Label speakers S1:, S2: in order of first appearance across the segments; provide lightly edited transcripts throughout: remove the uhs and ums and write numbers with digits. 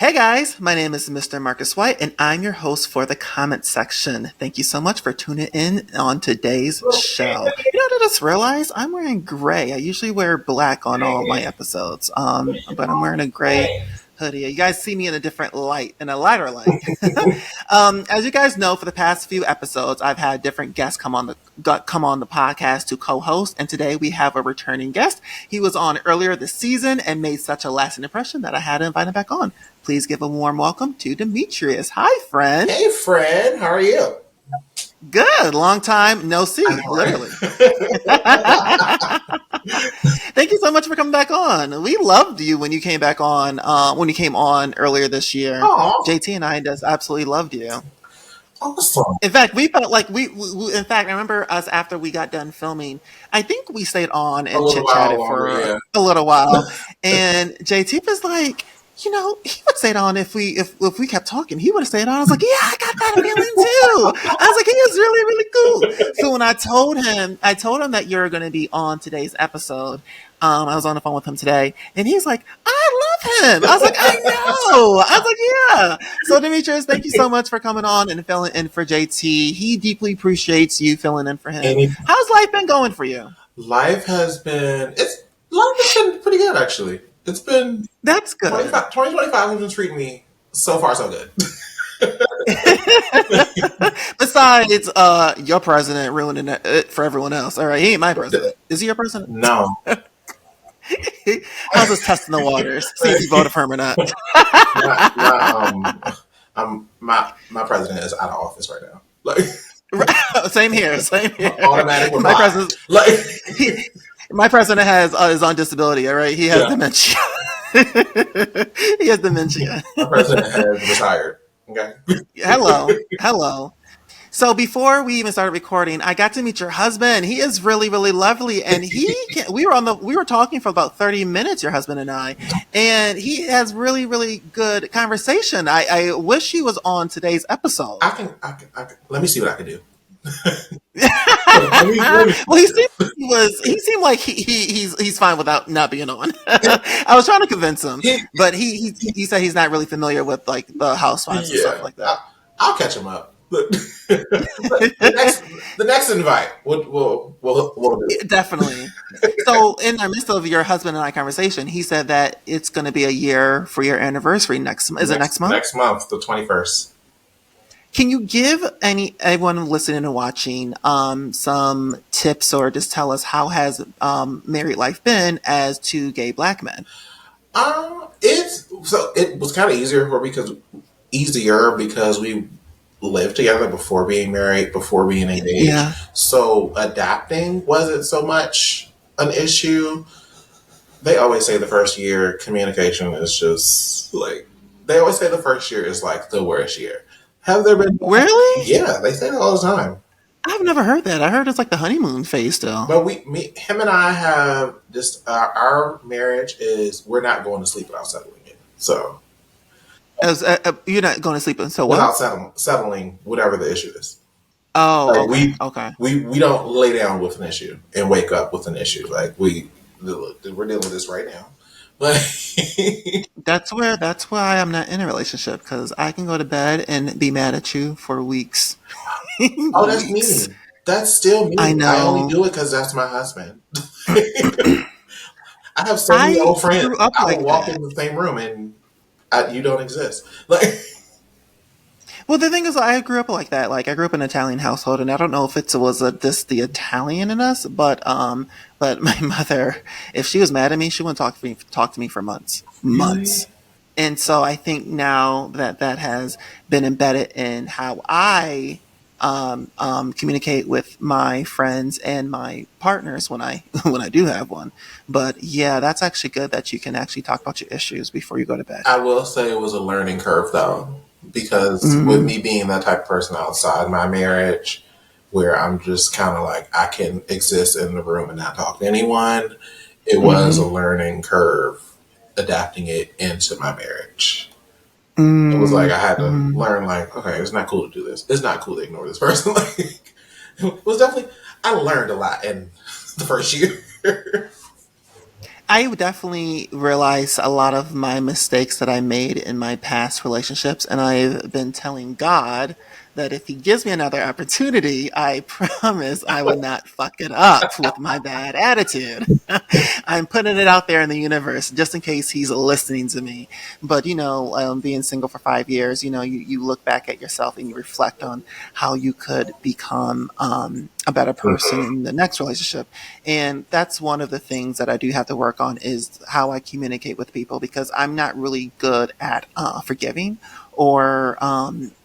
S1: Hey guys, my name is Mr. Marcus White, and I'm your host for the comment section. Thank you so much for tuning in on today's show. You know what I just realized? I'm wearing gray. I usually wear black on all my episodes, but I'm wearing a gray hoodie. You guys see me in a different light, in a lighter light. As you guys know, for the past few episodes, I've had different guests come on the podcast to co-host, and today we have a returning guest. He was on earlier this season and made such a lasting impression that I had to invite him back on. Please give a warm welcome to Demetrius. Hi, friend.
S2: Hey, friend. How are you?
S1: Good. Long time no see, literally. Thank you so much for coming back on. We loved you when you came back on, when you came on earlier this year.
S2: Aww.
S1: JT and I just absolutely loved you.
S2: Awesome.
S1: In fact, we felt like we in fact, I remember us after we got done filming, I think we stayed on and chit-chatted for a little while. And JT was like, you know, he would stay on if we kept talking. He would have stayed on. I was like, yeah, I got that feeling too. I was like, he is really, really cool. So when I told him that you're going to be on today's episode. I was on the phone with him today, and he's like, I love him. I was like, I know. I was like, yeah. So Demetrius, thank you so much for coming on and filling in for JT. He deeply appreciates you filling in for him. How's life been going for you?
S2: Life has been pretty good, actually. It's been
S1: that's good.
S2: 2025 has been treating me so far so good.
S1: Besides, your president ruining it for everyone else. All right, he ain't my president. Is he your president?
S2: No.
S1: I was just testing the waters, see if you voted for him or not.
S2: My president is out of office right now.
S1: Same here.
S2: Automatic.
S1: My president is on disability. All right, he has dementia. He has dementia.
S2: My president has retired. Okay.
S1: Hello. So before we even started recording, I got to meet your husband. He is really, really lovely, and we were talking for about 30 minutes, your husband and I, and he has really, really good conversation. I wish he was on today's episode.
S2: I can let me see what I can do.
S1: Well, he seemed like he's fine without not being on. I was trying to convince him, but he said he's not really familiar with like the housewives and stuff like that.
S2: I'll catch him up. The next invite, we'll do it.
S1: Definitely. So, in the midst of your husband and I conversation, he said that it's going to be a year for your anniversary next month. Next month?
S2: Next month, the 21st.
S1: Can you give anyone listening and watching some tips, or just tell us how has married life been as two gay black men?
S2: It was kind of easier because we lived together before being married, before being engaged.
S1: Yeah.
S2: So adapting wasn't so much an issue. They always say the first year communication is just like, they always say the first year is like the worst year. Have there been?
S1: Really?
S2: Yeah, they say that all the time.
S1: I've never heard that. I heard it's like the honeymoon phase still.
S2: But him and I have just, our marriage is, we're not going to sleep without settling it. So.
S1: You're not going to sleep until
S2: without settling whatever the issue is.
S1: Oh, okay.
S2: We don't lay down with an issue and wake up with an issue. Like we're dealing with this right now. But
S1: that's why I'm not in a relationship, because I can go to bed and be mad at you for weeks.
S2: Oh, that's mean. That's still mean.
S1: I know.
S2: I only do it because that's my husband. I have so many old friends. I will walk in the same room and you don't exist.
S1: Well, the thing is, I grew up like that. Like, I grew up in an Italian household, and I don't know if it was the Italian in us, but my mother, if she was mad at me, she wouldn't talk to me for months. And so I think now that has been embedded in how I communicate with my friends and my partners when I do have one. But yeah, that's actually good that you can actually talk about your issues before you go to bed.
S2: I will say it was a learning curve though, because with me being that type of person outside my marriage, where I'm just kind of like, I can exist in the room and not talk to anyone, it was a learning curve adapting it into my marriage. It was like I had to learn, like, okay, it's not cool to do this. It's not cool to ignore this person. Like, it was definitely, I learned a lot in the first year.
S1: I would definitely realize a lot of my mistakes that I made in my past relationships, and I've been telling God that if He gives me another opportunity, I promise I would not fuck it up with my bad attitude. I'm putting it out there in the universe just in case He's listening to me. But being single for 5 years, you look back at yourself and you reflect on how you could become a better person in the next relationship. And that's one of the things that I do have to work on is how I communicate with people because I'm not really good at forgiving or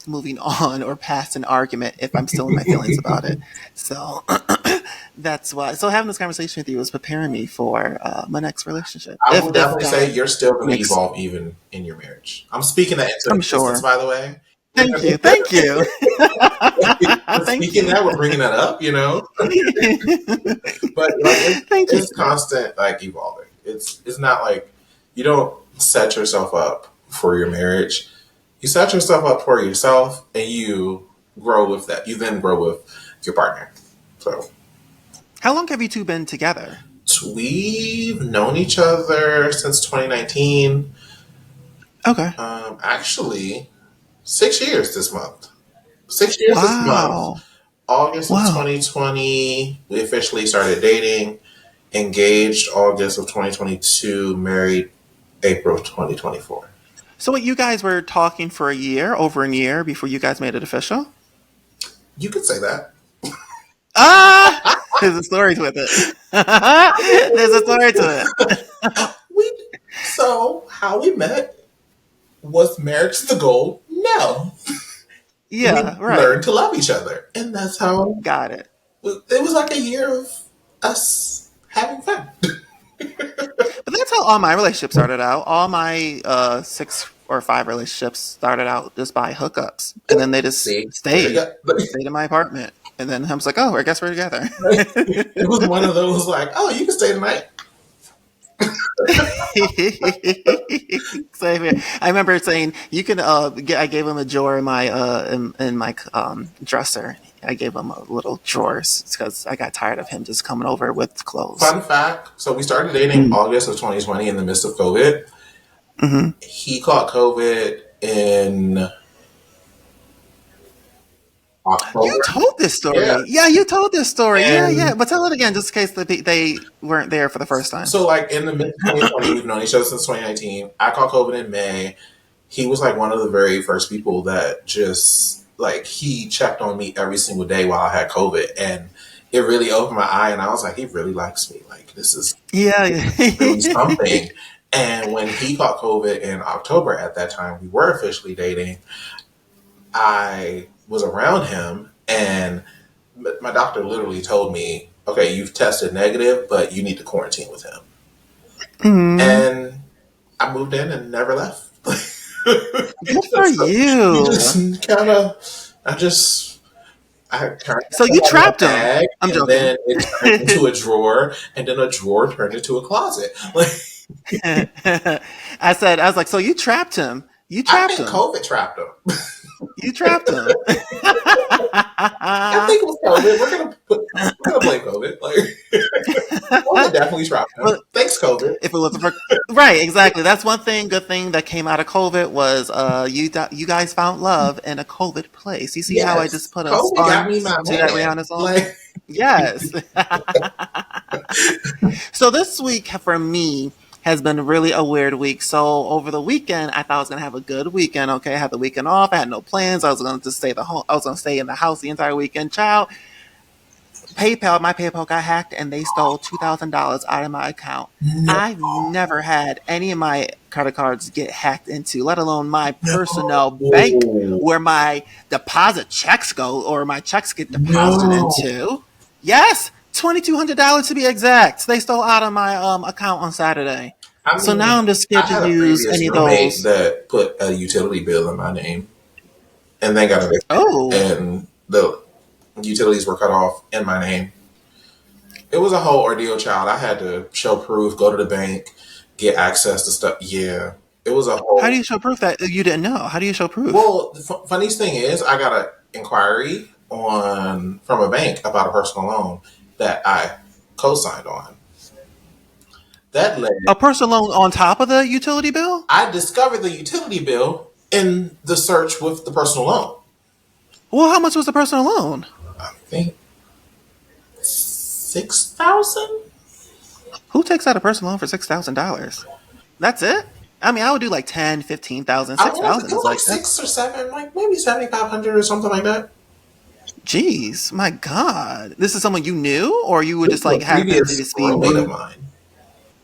S1: moving on or past an argument if I'm still in my feelings about it. So that's why. So having this conversation with you is preparing me for my next relationship.
S2: I will
S1: If
S2: definitely say
S1: God
S2: you're still going to
S1: makes,
S2: evolve even in your marriage. I'm speaking that into
S1: I'm
S2: existence,
S1: sure.
S2: by the way.
S1: Thank you. Thank you. Thank
S2: Speaking
S1: you.
S2: that, we're bringing that up, but like
S1: Thank you.
S2: it's constant like evolving. It's not like you don't set yourself up for your marriage. You set yourself up for yourself, and you grow with that. You then grow with your partner. So
S1: How long have you two been together?
S2: we've known each other since 2019.
S1: Okay.
S2: Actually, 6 years this month. 6 years this month.
S1: Wow.
S2: August of
S1: Wow.
S2: 2020, we officially started dating. Engaged August of 2022. Married April of 2024.
S1: So what, you guys were talking for a year, over a year before you guys made it official?
S2: You could say that.
S1: Ah, there's a story to it. There's a story to it.
S2: We so how we met was marriage the goal? No, we
S1: Yeah, right.
S2: learned to love each other, and that's how
S1: Got it.
S2: it was like a year of us having fun.
S1: But that's how all my relationships started out. All my 6 or 5 relationships started out just by hookups, and then they just
S2: See, there you
S1: stayed,
S2: go.
S1: stayed in my apartment. And then I was like, oh, I guess we're together.
S2: It was one of those like, oh, you can stay tonight.
S1: Same here. I remember saying you can get. I gave him a drawer in my in my dresser. I gave him a little drawers because I got tired of him just coming over with clothes.
S2: Fun fact: so we started dating
S1: Mm-hmm.
S2: August of 2020 in the midst of COVID.
S1: Mm-hmm.
S2: He caught COVID in
S1: You
S2: October.
S1: told this
S2: Yeah,
S1: story. Yeah, you told this story. Yeah, yeah.
S2: and
S1: But tell it again, just in case they weren't there for the first time.
S2: so like in the mid 2020, we've known each other since 2019. I caught COVID in May. He was like one of the very first people that just like he checked on me every single day while I had COVID, and it really opened my eye. And I was like, he really likes me. Like this is
S1: Yeah.
S2: really
S1: Yeah.
S2: something. And when he caught COVID in October, at that time we were officially dating. I was around him, and my doctor literally told me, "Okay, you've tested negative, but you need to quarantine with him."
S1: Mm,
S2: And I moved in and never left.
S1: good for
S2: We
S1: you.
S2: just kind of, I turned
S1: So
S2: it
S1: you
S2: in a
S1: trapped him.
S2: bag,
S1: I'm
S2: and
S1: joking.
S2: then it turned into a drawer, and then a drawer turned into a closet. Like
S1: I was like, so you trapped him. You
S2: I
S1: trapped
S2: think
S1: him.
S2: COVID trapped him.
S1: You trapped him.
S2: I think it was COVID. We're gonna blame COVID. Like COVID definitely trapped him.
S1: Well,
S2: Thanks, COVID.
S1: if it wasn't for right, exactly. That's one thing. Good thing that came out of COVID was you guys found love in a COVID place. You see how I
S2: Yes,
S1: just put a
S2: COVID got
S1: spun
S2: me my
S1: to that
S2: man.
S1: Rihanna song?
S2: Like
S1: Yes. So this week for me has been really a weird week. So over the weekend, I thought I was gonna have a good weekend. Okay, I had the weekend off. I had no plans. I was gonna just stay the home. I was gonna stay in the house the entire weekend. Child, my PayPal got hacked and they stole $2,000 out of my account.
S2: no,
S1: I've never had any of my credit cards get hacked into, let alone my personal bank
S2: no,
S1: where my deposit checks go or my checks get deposited
S2: no.
S1: into. Yes, $2,200 to be exact. They stole out of my account on Saturday.
S2: I
S1: So
S2: mean,
S1: now I'm just
S2: I
S1: scared to
S2: had a
S1: use
S2: previous
S1: any of
S2: roommate
S1: those.
S2: that put a utility bill in my name, and they got evicted,
S1: Oh,
S2: and the utilities were cut off in my name. It was a whole ordeal, child. I had to show proof, go to the bank, get access to stuff. Yeah, it was a
S1: how do
S2: whole.
S1: you show proof that you didn't know? How do you show proof?
S2: Well, the funniest thing is, I got an inquiry on from a bank about a personal loan that I co-signed on. That led.
S1: A personal loan on top of the utility bill?
S2: I discovered the utility bill in the search with the personal loan.
S1: Well, how much was the personal loan?
S2: I think 6,000.
S1: Who takes out a personal loan for $6,000? That's it? I mean, I would do like 10, 15,000.
S2: I mean, it
S1: 6,000
S2: was
S1: is
S2: like
S1: like,
S2: 6 or 7, like maybe 7,500 or something like that.
S1: geez, my God. This is someone you knew, or you would
S2: This
S1: just
S2: was
S1: like
S2: a
S1: happen to
S2: previous
S1: just be
S2: roommate of
S1: room?
S2: mine.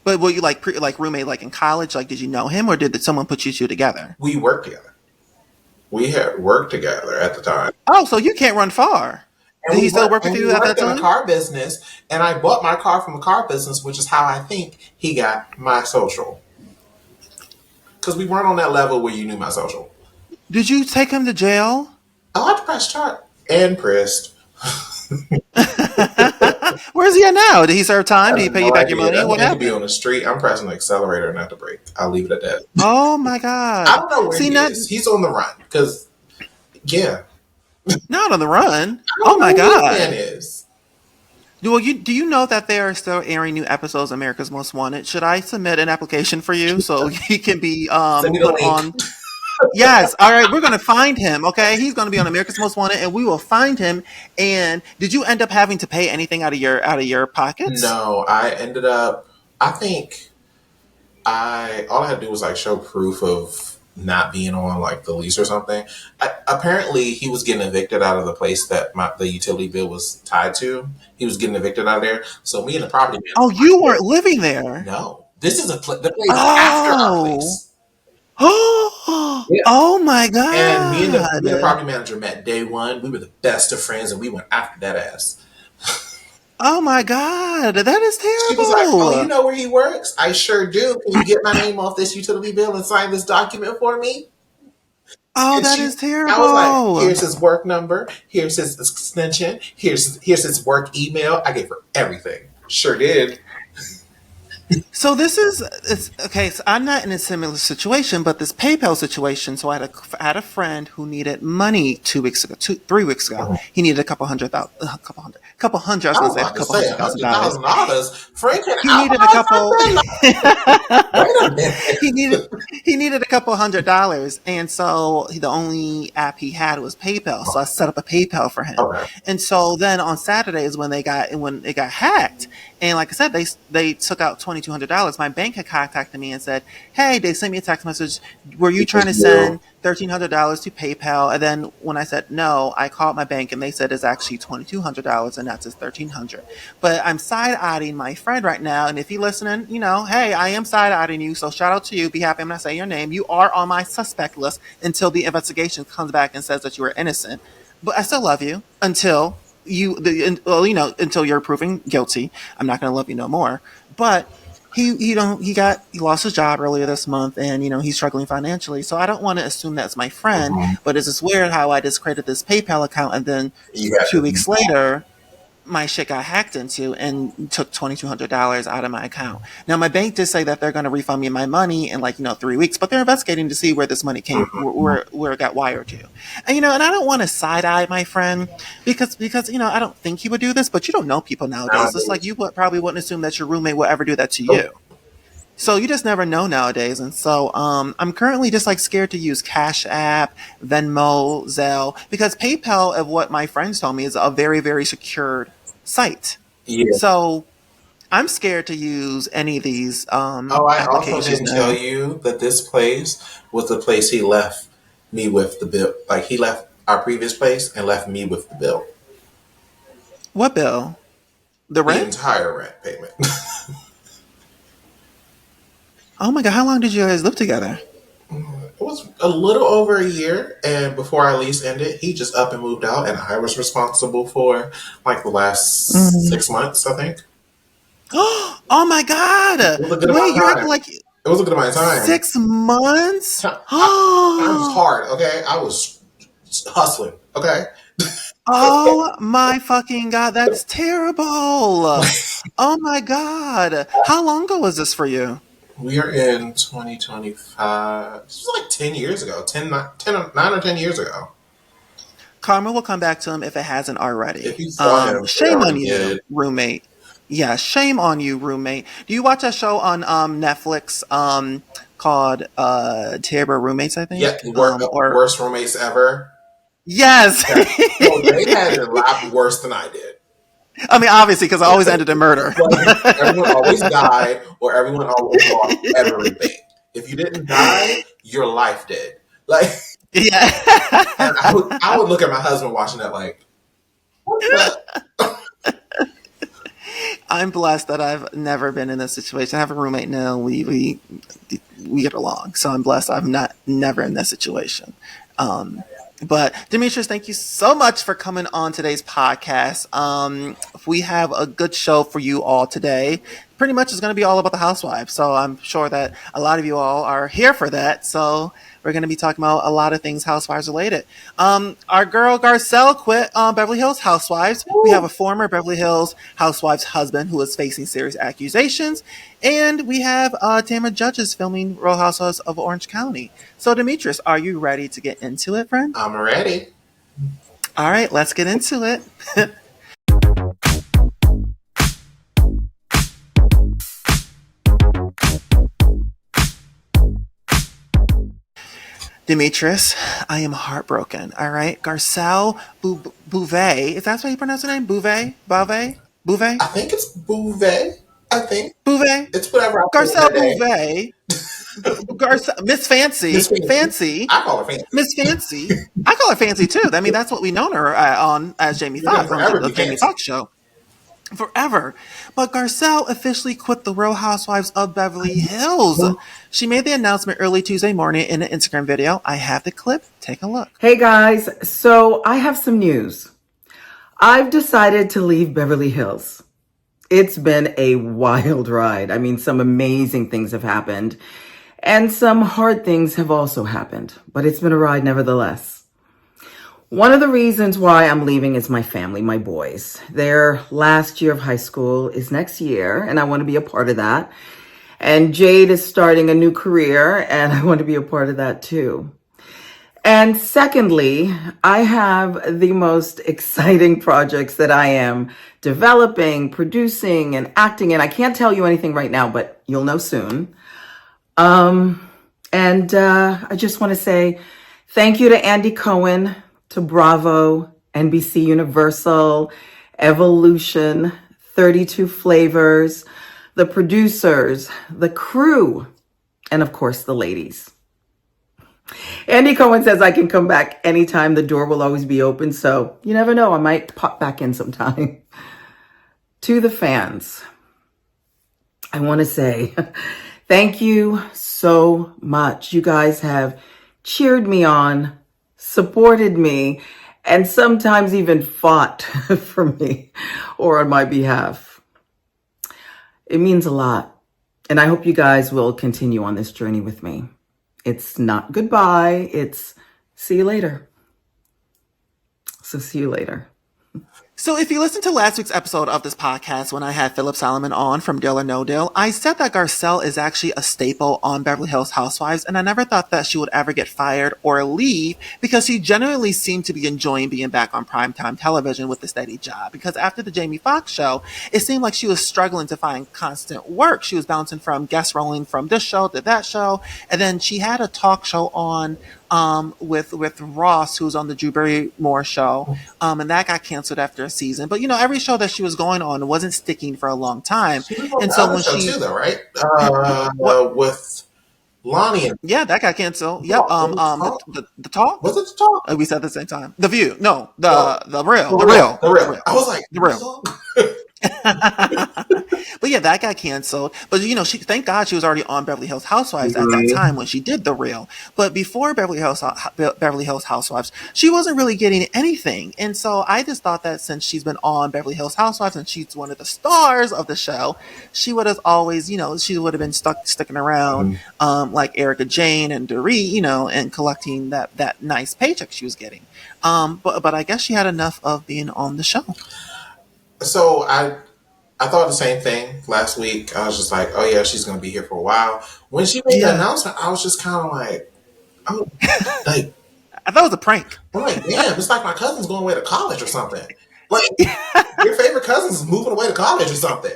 S1: But were you like like roommate like in college? Like, did you know him, or did someone put you two together?
S2: We worked together. We had worked together at the time.
S1: Oh, so you can't run far.
S2: And
S1: Did he
S2: we
S1: still
S2: worked
S1: work with
S2: and we
S1: you at that
S2: worked in a
S1: time?
S2: car business, and I bought my car from a car business, which is how I think he got my social. Because we weren't on that level where you knew my social.
S1: Did you take him to jail?
S2: I like to press start and pressed.
S1: Where is he at now? Did he serve time?
S2: I
S1: Did he
S2: have
S1: pay you
S2: no
S1: back your
S2: idea.
S1: money?
S2: That
S1: What
S2: man could be
S1: happened?
S2: on the street. I'm pressing the accelerator, not the brake. I'll leave it at that.
S1: Oh my
S2: I
S1: God.
S2: don't know where
S1: See,
S2: he
S1: not
S2: is. He's on the run. Because, yeah,
S1: not on the run.
S2: I
S1: Oh
S2: don't
S1: my
S2: know who this man
S1: God.
S2: is.
S1: Well, do you know that they are still airing new episodes of America's Most Wanted? Should I submit an application for you so he can be
S2: Send me the
S1: put
S2: link.
S1: on? Yes. All right. We're going to find him. Okay. He's going to be on America's Most Wanted, and we will find him. And did you end up having to pay anything out of your pockets?
S2: No, I ended up, I think all I had to do was like show proof of not being on like the lease or something. Apparently, he was getting evicted out of the place that the utility bill was tied to. He was getting evicted out of there. So me and the property
S1: Oh,
S2: manager,
S1: you weren't living there.
S2: no, this is the place after our
S1: Oh.
S2: place.
S1: Oh.
S2: Yeah.
S1: Oh my
S2: And me and the
S1: God.
S2: property manager met day one. We were the best of friends, and we went after that ass.
S1: Oh my God. That is
S2: She was like, "Oh, you
S1: terrible.
S2: know where he works? I sure do. Can you get my name off this utility bill and sign this document for me?"
S1: Oh,
S2: And
S1: that is
S2: I was like,
S1: terrible.
S2: "Here's his work number. Here's his extension. Here's his work email." I gave her everything. Sure did.
S1: So this is it's okay. So I'm not in a similar situation, but this PayPal situation. So I had a friend who needed money 2 weeks ago, 3 weeks ago.
S2: Mhm.
S1: He needed couple hundred. I was
S2: I
S1: gonna
S2: was
S1: say a
S2: about to
S1: couple
S2: say
S1: hundred
S2: a
S1: thousand
S2: hundred
S1: dollars.
S2: thousand dollars. Frank can
S1: He needed a
S2: outlaw
S1: couple.
S2: something. Wait a minute.
S1: he needed he needed a couple $100, and so the only app he had was PayPal. So I set up a PayPal for him,
S2: Okay.
S1: and so then on Saturday is when it got hacked, and like I said, they took out $2,200. My bank had contacted me and said, "Hey, they sent me a text message. Were you trying to
S2: You.
S1: send $1,300 to PayPal?" And then when I said no, I called my bank and they said it's actually $2,200 and that's just $1,300. But I'm side eyeing my friend right now, and if you're listening, hey, I am side eyeing you. So shout out to you. Be happy I'm not saying your name. You are on my suspect list until the investigation comes back and says that you are innocent. But I still love you until until you're proven guilty. I'm not going to love you no more. But he lost his job earlier this month, and he's struggling financially. So I don't want to assume that's my friend,
S2: Mhm.
S1: but it's just weird how I just created this PayPal account, and then
S2: You got
S1: 2 weeks later my shit got hacked into and took $2,200 out of my account. Now my bank did say that they're going to refund me my money in 3 weeks, but they're investigating to see where this money came, where it got wired to. And I don't want to side eye my friend because I don't think he would do this, but you don't know people nowadays. It's like
S2: nowadays.
S1: you probably wouldn't assume that your roommate would ever do that to you. So you just never know nowadays. And so I'm currently just scared to use Cash App, Venmo, Zelle, because PayPal, of what my friends told me, is a very, very secured site.
S2: Yeah.
S1: So I'm scared to use any of these
S2: Oh, I also
S1: applications
S2: didn't tell
S1: now.
S2: you that this place was the place he left me with the bill. Like he left our previous place and left me with the bill,
S1: What bill? The
S2: the
S1: rent?
S2: entire rent payment.
S1: Oh my God, how long did you guys live together?
S2: It was a little over a year, and before our lease ended, he just up and moved out, and I was responsible for like the last
S1: Mhm.
S2: 6 months, I think.
S1: Oh my
S2: It
S1: God.
S2: was a good amount
S1: Wait,
S2: of
S1: you're acting
S2: time.
S1: like
S2: It was a good amount of time.
S1: 6 months?
S2: Times was hard, okay? I was hustling, okay?
S1: Oh my fucking God, that's terrible. Oh my God. How long ago was this for you?
S2: We are in 2025. This was like 10 years ago, 9 or 10 years ago.
S1: Karma will come back to him if it hasn't already.
S2: If you saw him, it
S1: Shame on
S2: already
S1: you,
S2: did.
S1: roommate. Yeah, shame on you, roommate. Do you watch that show on Netflix called Terrible Roommates, I
S2: Yeah,
S1: think? Or
S2: worst roommates ever.
S1: yes.
S2: Yeah. So they had it a lot worse than I did.
S1: I mean, obviously, because I always ended in murder.
S2: Like everyone always died, or everyone always lost everything. If you didn't die, your life did. Like, and I
S1: Yeah.
S2: would look at my husband watching that, like, what the?
S1: I'm blessed that I've never been in this situation. I have a roommate now. We get along, so I'm blessed. I'm not never in that situation. Um, but Demetrius, thank you so much for coming on today's podcast. We have a good show for you all today. Pretty much it's going to be all about the housewives. So I'm sure that a lot of you all are here for that. So we're going to be talking about a lot of things housewives related. Our girl Garcelle quit Beverly Hills Housewives. We have a former Beverly Hills Housewives husband who is facing serious accusations. And we have Tamara Judges filming Real Housewives of Orange County. So, Demetrius, are you ready to get into it, friend?
S2: I'm ready.
S1: All right, let's get into it. Demetrius, I am heartbroken. All right, Garcelle Beauvais. Is that how you pronounce her name? Beauvais? Beauvais? Beauvais?
S2: I think it's Beauvais. I think
S1: Beauvais?
S2: it's whatever I put in
S1: Garcelle
S2: that day.
S1: Beauvais. Miss
S2: Miss
S1: Fancy.
S2: Fancy.
S1: Fancy.
S2: I call her Fancy.
S1: Miss Fancy. I call her Fancy too. I mean, that's what we known her on as Jamie
S2: She's gonna
S1: Foxx on
S2: forever
S1: the
S2: be
S1: Jamie
S2: Fancy.
S1: Foxx show. Forever. But Garcelle officially quit the Real Housewives of Beverly Hills. She made the announcement early Tuesday morning in an Instagram video. I have the clip. Take a look.
S3: Hey guys, so I have some news. I've decided to leave Beverly Hills. It's been a wild ride. I mean, some amazing things have happened and some hard things have also happened, but it's been a ride nevertheless. One of the reasons why I'm leaving is my family, my boys. Their last year of high school is next year, and I want to be a part of that. And Jade is starting a new career, and I want to be a part of that too. And secondly, I have the most exciting projects that I am developing, producing, and acting in. I can't tell you anything right now, but you'll know soon. I just want to say thank you to Andy Cohen, to Bravo, NBC Universal, Evolution, 32 Flavors, the producers, the crew, and of course the ladies. Andy Cohen says I can come back anytime. The door will always be open. So you never know. I might pop back in sometime. To the fans, I want to say thank you so much. You guys have cheered me on, supported me, and sometimes even fought for me or on my behalf. It means a lot. And I hope you guys will continue on this journey with me. It's not goodbye. It's see you later. So see you later.
S1: So if you listened to last week's episode of this podcast when I had Philip Solomon on from Deal or No Deal, I said that Garcelle is actually a staple on Beverly Hills Housewives, and I never thought that she would ever get fired or leave because she genuinely seemed to be enjoying being back on primetime television with a steady job. Because after the Jamie Foxx show, it seemed like she was struggling to find constant work. She was bouncing from guest rolling from this show to that show, and then she had a talk show on with Ross, who's on the Drew Barrymore show, and that got canceled after a season. But every show that she was going on wasn't sticking for a long time.
S2: She was on
S1: And
S2: the
S1: so
S2: other
S1: when
S2: show
S1: she
S2: too, though, right?
S1: what
S2: With Lonnie and
S1: yeah, that got canceled. Yep. The talk.
S2: was it the talk?
S1: We said at the same time. The View. No,
S2: No,
S1: the real,
S2: the
S1: the
S2: real,
S1: real,
S2: the
S1: the
S2: real.
S1: real,
S2: I was like,
S1: the real.
S2: song?
S1: But yeah, that got canceled. But she thank God she was already on Beverly Hills Housewives at that time when she did the real. But before Beverly Hills Housewives, she wasn't really getting anything. And so I just thought that since she's been on Beverly Hills Housewives and she's one of the stars of the show, she would have always, she would have been sticking around like Erica Jane and Dorit, and collecting that nice paycheck she was getting. But I guess she had enough of being on the show.
S2: So I thought the same thing last week. I was just like, oh yeah, she's gonna be here for a while. When she made the announcement, I was just kind of like, oh, like
S1: I thought it was a prank.
S2: I'm like, damn, it's like my cousin's going away to college or something. Like, your favorite cousins is moving away to college or something.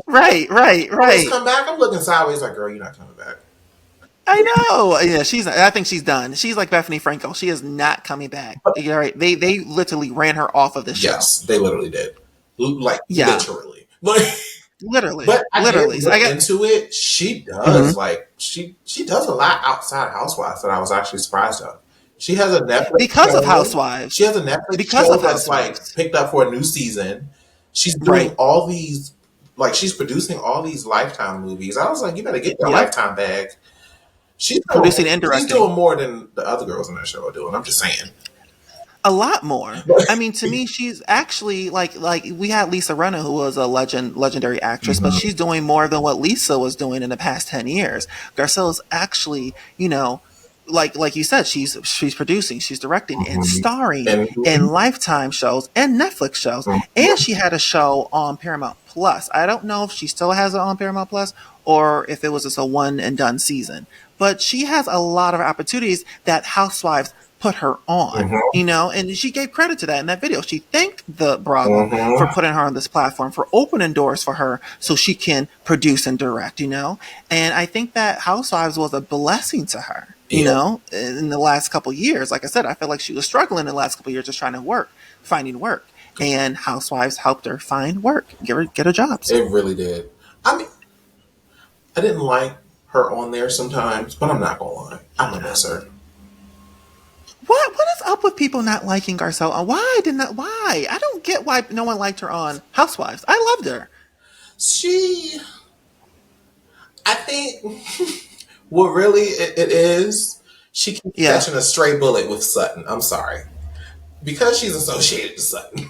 S1: Right, right,
S2: Always
S1: right.
S2: come back. I'm looking sideways like, girl, you're not coming back.
S1: I know. Yeah, I think she's done. She's like Bethany Frankel. She is not coming back. You're right. They literally ran her off of the show.
S2: Yes, they literally did. Like,
S1: Yeah,
S2: literally. Like,
S1: literally,
S2: but I did
S1: literally. So I
S2: look
S1: get.
S2: into it. She does
S1: Mhm.
S2: like she does a lot outside Housewives that I was actually surprised of. She has a Netflix
S1: Because of
S2: show. She
S1: Housewives.
S2: has a Netflix
S1: Because of
S2: show that's like
S1: Housewives.
S2: picked up for a new season. She's doing
S1: Right.
S2: all these like she's producing all these Lifetime movies. I was like, you better get that
S1: Yep.
S2: Lifetime bag.
S1: Producing and
S2: She's
S1: directing.
S2: doing more than the other girls in that show are doing. I'm just saying.
S1: A lot more. I mean, to me, she's actually like we had Lisa Rinna, who was a legendary actress, but
S2: Mhm,
S1: she's doing more than what Lisa was doing in the past 10 years. Garcelle is actually, like you said, she's producing, she's directing, and
S2: mhm.
S1: starring
S2: And
S1: in Lifetime shows and Netflix shows, and she had a show on Paramount Plus. I don't know if she still has it on Paramount Plus or if it was just a one and done season, but she has a lot of opportunities that Housewives put her on,
S2: mhm,
S1: and she gave credit to that in that video. She thanked the Bravo for
S2: mhm.
S1: putting her on this platform, for opening doors for her so she can produce and direct. And I think that Housewives was a blessing to her,
S2: Yeah.
S1: in the last couple of years. Like I said, I feel like she was struggling in the last couple of years just trying to finding work. And Housewives helped her find work, get her jobs.
S2: It really did. I mean, I didn't like her on there sometimes, but I'm not gonna lie. I'm gonna miss her.
S1: What is up with people not liking Garcelle? Why? I don't get why no one liked her on Housewives. I loved her.
S2: She, I think, what really it is, she keeps
S1: Yeah.
S2: catching a stray bullet with Sutton. I'm sorry, because she's associated to Sutton.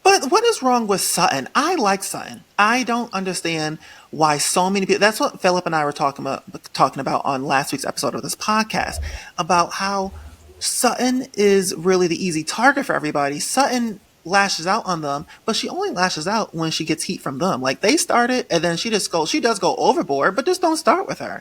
S1: But what is wrong with Sutton? I like Sutton. I don't understand why so many people. That's what Philip and I were talking about on last week's episode of this podcast, about how Sutton is really the easy target for everybody. Sutton lashes out on them, but she only lashes out when she gets heat from them. Like, they started, and then she does go overboard, but just don't start with her.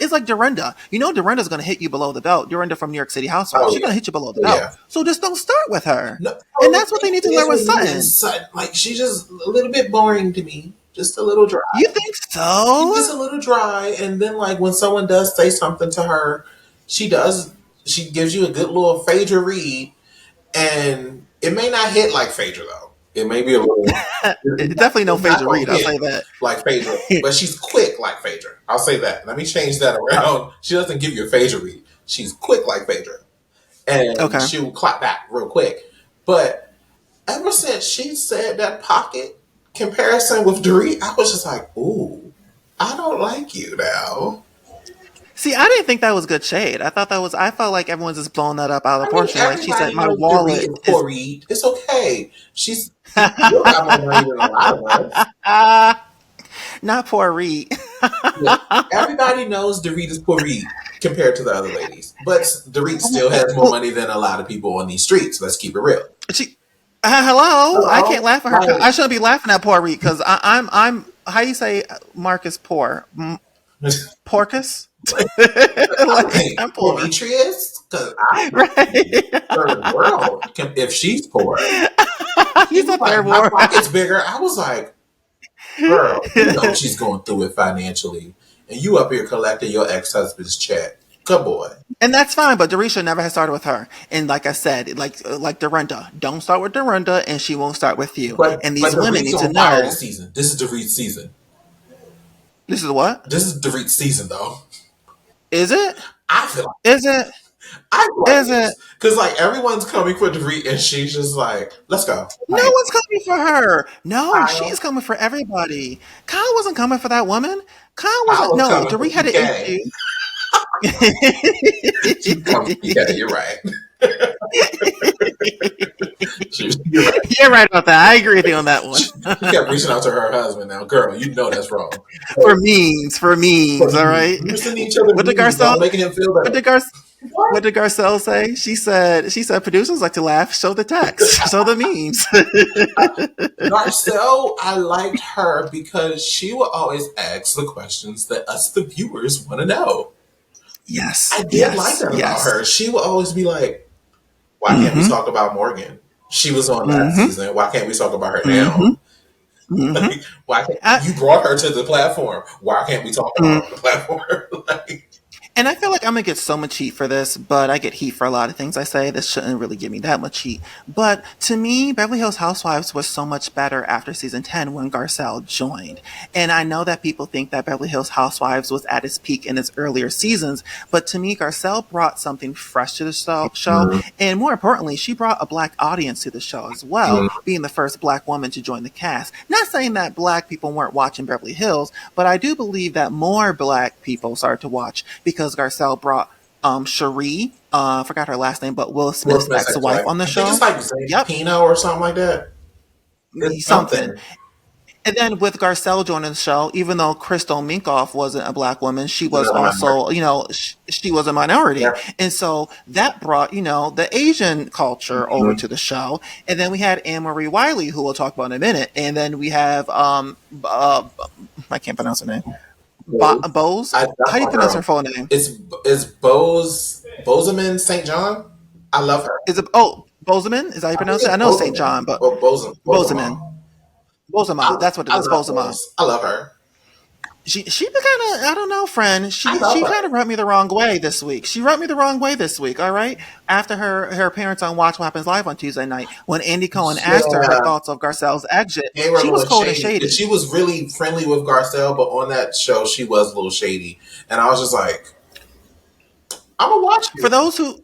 S1: It's like Dorinda. Dorinda's going to hit you below the belt. Dorinda from New York City Housewives.
S2: Oh
S1: She's
S2: yeah,
S1: going to hit you below the
S2: oh
S1: belt.
S2: yeah.
S1: So just don't start with her.
S2: No,
S1: And
S2: the
S1: that's what they
S2: thing
S1: need to
S2: is
S1: learn with
S2: with me
S1: Sutton.
S2: is Sutton, like she's just a little bit boring to me, just a little dry.
S1: You think
S2: She's just
S1: so?
S2: a little dry, and then like when someone does say something to her, she does. She gives you a good little Phaedra read, and it may not hit like Phaedra though. It may be a little.
S1: Definitely no
S2: It's not
S1: Phaedra
S2: gonna
S1: Reed. I'll
S2: hit
S1: say that.
S2: like Phaedra, but she's quick like Phaedra. I'll say that. Let me change that around. She doesn't give you a Phaedra read. She's quick like Phaedra, and
S1: Okay.
S2: she'll clap back real quick. But ever since she said that pocket comparison with Dorit, I was just like, ooh, I don't like you now.
S1: See, I didn't think that was good shade. I felt like everyone's just blowing that up out of
S2: I mean,
S1: proportion. Like she said,
S2: everybody
S1: my
S2: knows Dorit
S1: wallet
S2: is
S1: is.
S2: poor Reed. It's okay. She's still got more money than a lot of us.
S1: Not poor Reed.
S2: Look, everybody knows Dorit is poor Reed compared to the other ladies, but Dorit still has more money than a lot of people on these streets. Let's keep it real.
S1: She, hello, I can't
S2: Hello,
S1: laugh at her.
S2: like,
S1: I shouldn't be laughing at poor Reed because I'm. How you say Marcus poor? Porcus? Like,
S2: like
S1: I'm
S2: poor
S1: poor,
S2: Demetrius, because I
S1: right?
S2: third world if she's poor. She
S1: He's
S2: was
S1: a
S2: like,
S1: third
S2: my
S1: war.
S2: pocket's bigger. I was like, girl, you know she's going through it financially, and you up here collecting your ex husband's check. Good boy.
S1: And that's fine, but Dorisha never has started with her. And like I said, like Dorinda, don't start with Dorinda, and she won't start with you. And
S2: But
S1: these women
S2: Dorit's
S1: need to
S2: on fire
S1: know
S2: this season. This is Dorit's season.
S1: this is what
S2: This is Dorit's season, though.
S1: is it?
S2: I feel like
S1: Is it?
S2: I feel like
S1: Is
S2: it
S1: it?
S2: is because like everyone's coming for Dorit, and she's just like, "Let's go."
S1: No
S2: Like,
S1: one's coming for her. No, she's
S2: Kyle,
S1: coming for everybody. Kyle wasn't coming for that woman. Kyle
S2: I
S1: wasn't.
S2: was
S1: No,
S2: coming for
S1: Dorit had an
S2: PK.
S1: issue.
S2: She's coming for PK. You're right. You're right.
S1: You're right about that. I agree with you on that one.
S2: She kept reaching out to her husband. Now, girl, you know that's wrong.
S1: For memes, all right.
S2: We were sending each other
S1: What did
S2: memes,
S1: Garcelle?
S2: all making him feel
S1: What
S2: better.
S1: did Gar? What
S2: What?
S1: did Garcelle say? She said producers like to laugh, show the text, show the memes.
S2: Garcelle, I liked her because she will always ask the questions that us, the viewers, want to know.
S1: Yes,
S2: I did like
S1: yes,
S2: that about
S1: yes.
S2: her. She will always be like, why can't we
S1: Hmm.
S2: talk about Morgan? She was on that
S1: Mm-hmm.
S2: season. Why can't we talk about her
S1: Mm-hmm.
S2: now?
S1: Mm-hmm.
S2: Like, why can't
S1: I,
S2: you brought her to the platform? Why can't we talk about her on the platform? Like,
S1: And I feel like I'm gonna get so much heat for this, but I get heat for a lot of things I say. This shouldn't really give me that much heat. But to me, Beverly Hills Housewives was so much better after season 10 when Garcelle joined. And I know that people think that Beverly Hills Housewives was at its peak in its earlier seasons, but to me, Garcelle brought something fresh to the show.
S2: mm,
S1: And more importantly, she brought a black audience to the show as well,
S2: mm,
S1: being the first black woman to join the cast. Not saying that black people weren't watching Beverly Hills, but I do believe that more black people started to watch because Garcelle brought Sheree, I forgot her last name, but Will
S2: Will
S1: Smith's
S2: Smith's
S1: ex-wife
S2: ex-wife.
S1: on the
S2: I think it's
S1: show.
S2: like
S1: Yep,
S2: Zampino or something like that. It's
S1: something.
S2: something.
S1: And then with Garcelle joining the show, even though Crystal Minkoff wasn't a black woman, she
S2: It's
S1: was
S2: another minority.
S1: also, she was a minority.
S2: Yeah.
S1: And so that brought, the Asian culture over
S2: Mm-hmm.
S1: to the show. And then we had Annemarie Wiley, who we'll talk about in a minute. And then we have, I can't pronounce her name. Bose?
S2: That's
S1: How do you
S2: my
S1: pronounce her
S2: girl.
S1: full name?
S2: It's Bozeman St. John. I love her.
S1: Is it, Bozeman? Is that how you
S2: I think
S1: pronounce it? I
S2: it's
S1: know St.
S2: Bozeman
S1: John, but
S2: or
S1: Bozeman.
S2: Bozeman.
S1: Bozema. That's what it
S2: I
S1: is.
S2: love
S1: Bozema.
S2: Bose. I love her.
S1: She kind of, I don't know, friend.
S2: I
S1: She
S2: love
S1: kind
S2: her.
S1: of rubbed me the wrong way this week. She rubbed me the wrong way this week. All right, after her appearance on Watch What Happens Live on Tuesday night, when Andy Cohen asked her
S2: Yeah.
S1: thoughts of Garcelle's exit,
S2: They were a
S1: she was
S2: little
S1: cold and
S2: shady. And
S1: shady.
S2: she was really friendly with Garcelle, but on that show, she was a little shady. And I was just like, I'm going to watch
S1: For
S2: you.
S1: those who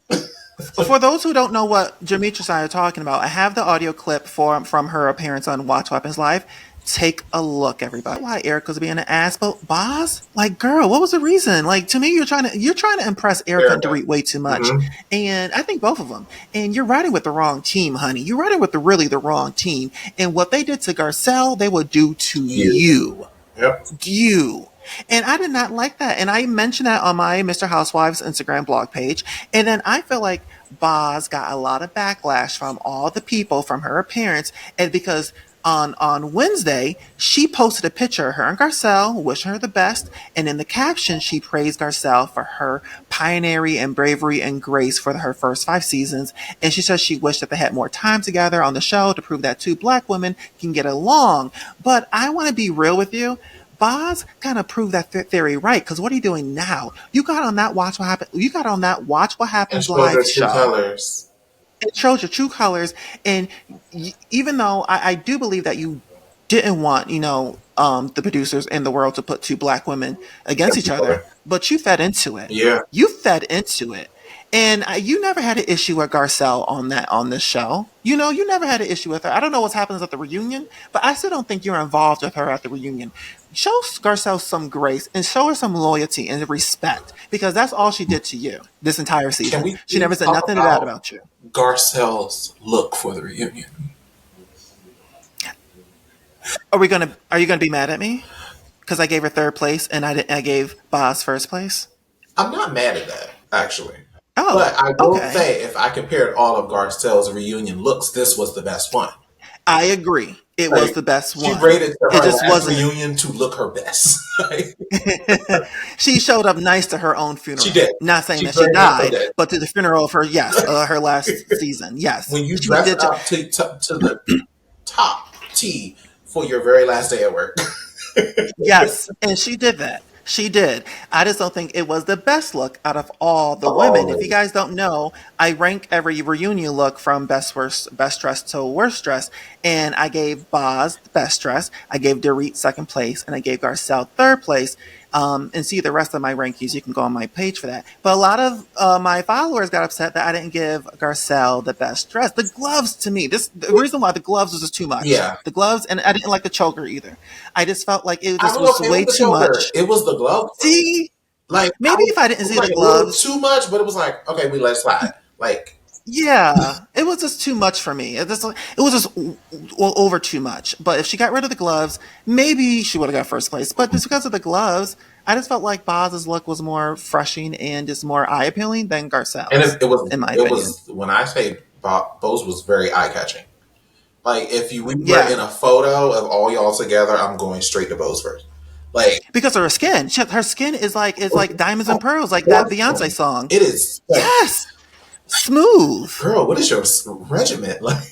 S1: For those who don't know what Demetrius and I are talking about, I have the audio clip from her appearance on Watch What Happens Live. Take a look, everybody. Why Erica's being an ass, but Boz, like, girl, what was the reason? Like, to me, you're trying to impress Erica and
S2: Erica.
S1: Dorit way too much,
S2: Mm-hmm.
S1: and I think both of them. And you're riding with the wrong team, honey. You're riding with the wrong team. And what they did to Garcelle, they would do to you.
S2: Yep.
S1: You. And I did not like that. And I mentioned that on my Mr. Housewives Instagram blog page. And then I feel like Boz got a lot of backlash from all the people from her appearance. And because on Wednesday, she posted a picture of her and Garcelle, wishing her the best. And in the caption, she praised Garcelle for her pioneering and bravery and grace for her first 5 seasons. And she says she wished that they had more time together on the show to prove that 2 black women can get along. But I want to be real with you. Boz kind of proved that theory right. Because what are you doing now? You got on that Watch What Happens. You got on that Watch What
S2: And
S1: Happens
S2: showed her
S1: live
S2: true
S1: show.
S2: colors.
S1: It shows your true colors, and even though I do believe that you didn't want, the producers in the world to put 2 black women against each other, but you fed into it.
S2: Yeah.
S1: You fed into it. And you never had an issue with Garcelle on this show. You never had an issue with her. I don't know what's happening at the reunion, but I still don't think you're involved with her at the reunion. Show Garcelle some grace and show her some loyalty and respect, because that's all she did to you this entire
S2: Can
S1: season.
S2: we
S1: She never said
S2: talk
S1: nothing bad
S2: about
S1: about you.
S2: Garcelle's look for the reunion?
S1: Are you gonna be mad at me because I gave her 3rd place and I gave Boz 1st place?
S2: I'm not mad at that, actually.
S1: Oh,
S2: But I will
S1: okay.
S2: say, if I compared all of Garcelle's reunion looks, this was the best one.
S1: I agree. It was the best
S2: She
S1: one.
S2: braided to
S1: It
S2: her
S1: just
S2: last
S1: wasn't.
S2: reunion to look her best.
S1: She showed up nice to her own funeral.
S2: She did.
S1: Not saying
S2: She
S1: that she
S2: very much so
S1: died,
S2: did.
S1: but to the funeral of her, yes, her last season, yes.
S2: When you
S1: She
S2: dress
S1: did.
S2: up to the top T for your very last day at work.
S1: Yes, and she did that. She did. I just don't think it was the best look out of all the women. If you
S2: Oh,
S1: guys don't know, I rank every reunion look from best dress to worst dress, and I gave Boz the best dress, I gave Dorit 2nd place, and I gave Garcelle 3rd place. And see the rest of my rankings. You can go on my page for that. But a lot of my followers got upset that I didn't give Garcelle the best dress. The gloves, to me, the reason why the gloves was just too much.
S2: yeah.
S1: The gloves, and I didn't like the choker either. I just felt like it
S2: I
S1: just
S2: was
S1: was
S2: okay
S1: way
S2: with the
S1: too
S2: choker.
S1: much.
S2: It was the glove for me.
S1: See,
S2: Like,
S1: maybe if I didn't see the
S2: like a little
S1: gloves,
S2: too much, but it was like, okay, we let it slide. Like,
S1: yeah, it was just too much for me. It was just over too much. But if she got rid of the gloves, maybe she would have got 1st place. But just because of the gloves, I just felt like Boz's look was more refreshing and just more eye appealing than
S2: and
S1: Garcelle's, in my opinion.
S2: when I say Bose was very eye catching. Like, if we were
S1: Yeah,
S2: in a photo of all y'all together, I'm going straight to Bose first. Like,
S1: because of her skin. Her skin is like diamonds and pearls, like that Beyonce song.
S2: it is like,
S1: Yes, smooth.
S2: girl, what is your regiment? Like,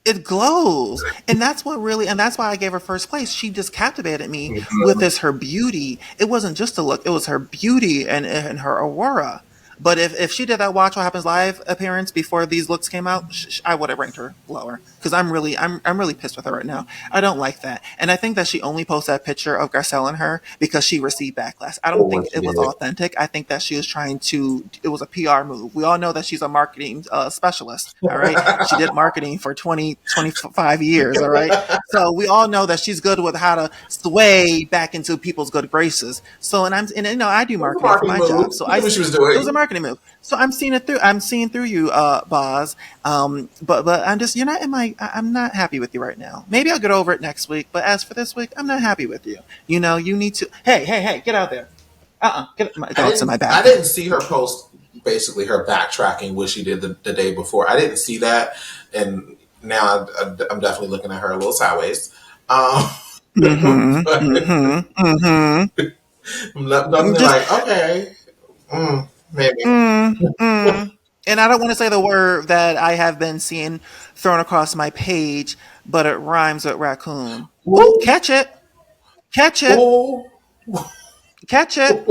S1: It glows. And that's what really, and that's why I gave her first place. She just captivated me with
S2: Mhm.
S1: this, her beauty. It wasn't just a look, it was her beauty and her aura. But if she did that Watch What Happens Live appearance before these looks came out, I would have ranked her lower because I'm really pissed with her right now. I don't like that, and I think that she only posted that picture of Garcelle and her because she received backlash. I don't
S2: For
S1: think
S2: what she
S1: it was
S2: did.
S1: authentic. I think that she was trying to. It was a PR move. We all know that she's a marketing specialist. All right, she did marketing for 25 years. All right, so we all know that she's good with how to sway back into people's good graces. So, and you know, I do
S2: It was a
S1: marketing for
S2: marketing
S1: my job.
S2: move.
S1: So
S2: She knew what she was
S1: it was a
S2: doing.
S1: marketing move. So I'm seeing it through. I'm seeing through you, Boz. But I'm just, you're not in my. I'm not happy with you right now. Maybe I'll get over it next week. But as for this week, I'm not happy with you. You know, you need to. Hey, get out there. Get my dogs in my
S2: I
S1: bathroom.
S2: didn't see her post basically her backtracking what she did the day before. I didn't see that, and now I'm definitely looking at her a little sideways. Um,
S1: Mm-hmm.
S2: but
S1: Mm-hmm. Mm-hmm.
S2: I'm definitely
S1: Just
S2: like, okay, maybe.
S1: and I don't want to say the word that I have been seeing thrown across my page, but it rhymes with raccoon. Oh,
S2: Ooh,
S1: catch it. Catch it.
S2: ooh.
S1: Catch it.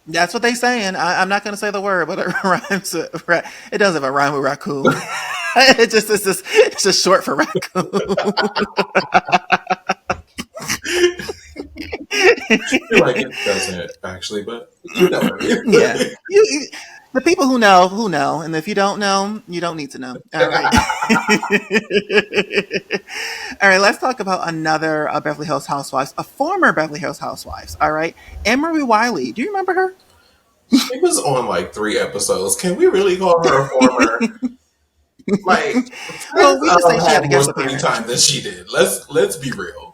S1: That's what they saying. I'm not going to say the word, but it rhymes with it doesn't even rhyme with raccoon. It's just short for raccoon.
S2: You're like it doesn't actually, but you know what I
S1: Yeah.
S2: mean.
S1: The people who know, and if you don't know, you don't need to know. All right. All right, let's talk about another Beverly Hills Housewives, a former Beverly Hills Housewives. All right. Annemarie Wiley. Do you remember her?
S2: She was on like 3 episodes. Can we really call her a former? Like
S1: Well,
S2: Prince
S1: we could say she
S2: had
S1: had a
S2: more
S1: guest
S2: screen
S1: appearance.
S2: time than she did. Let's be real.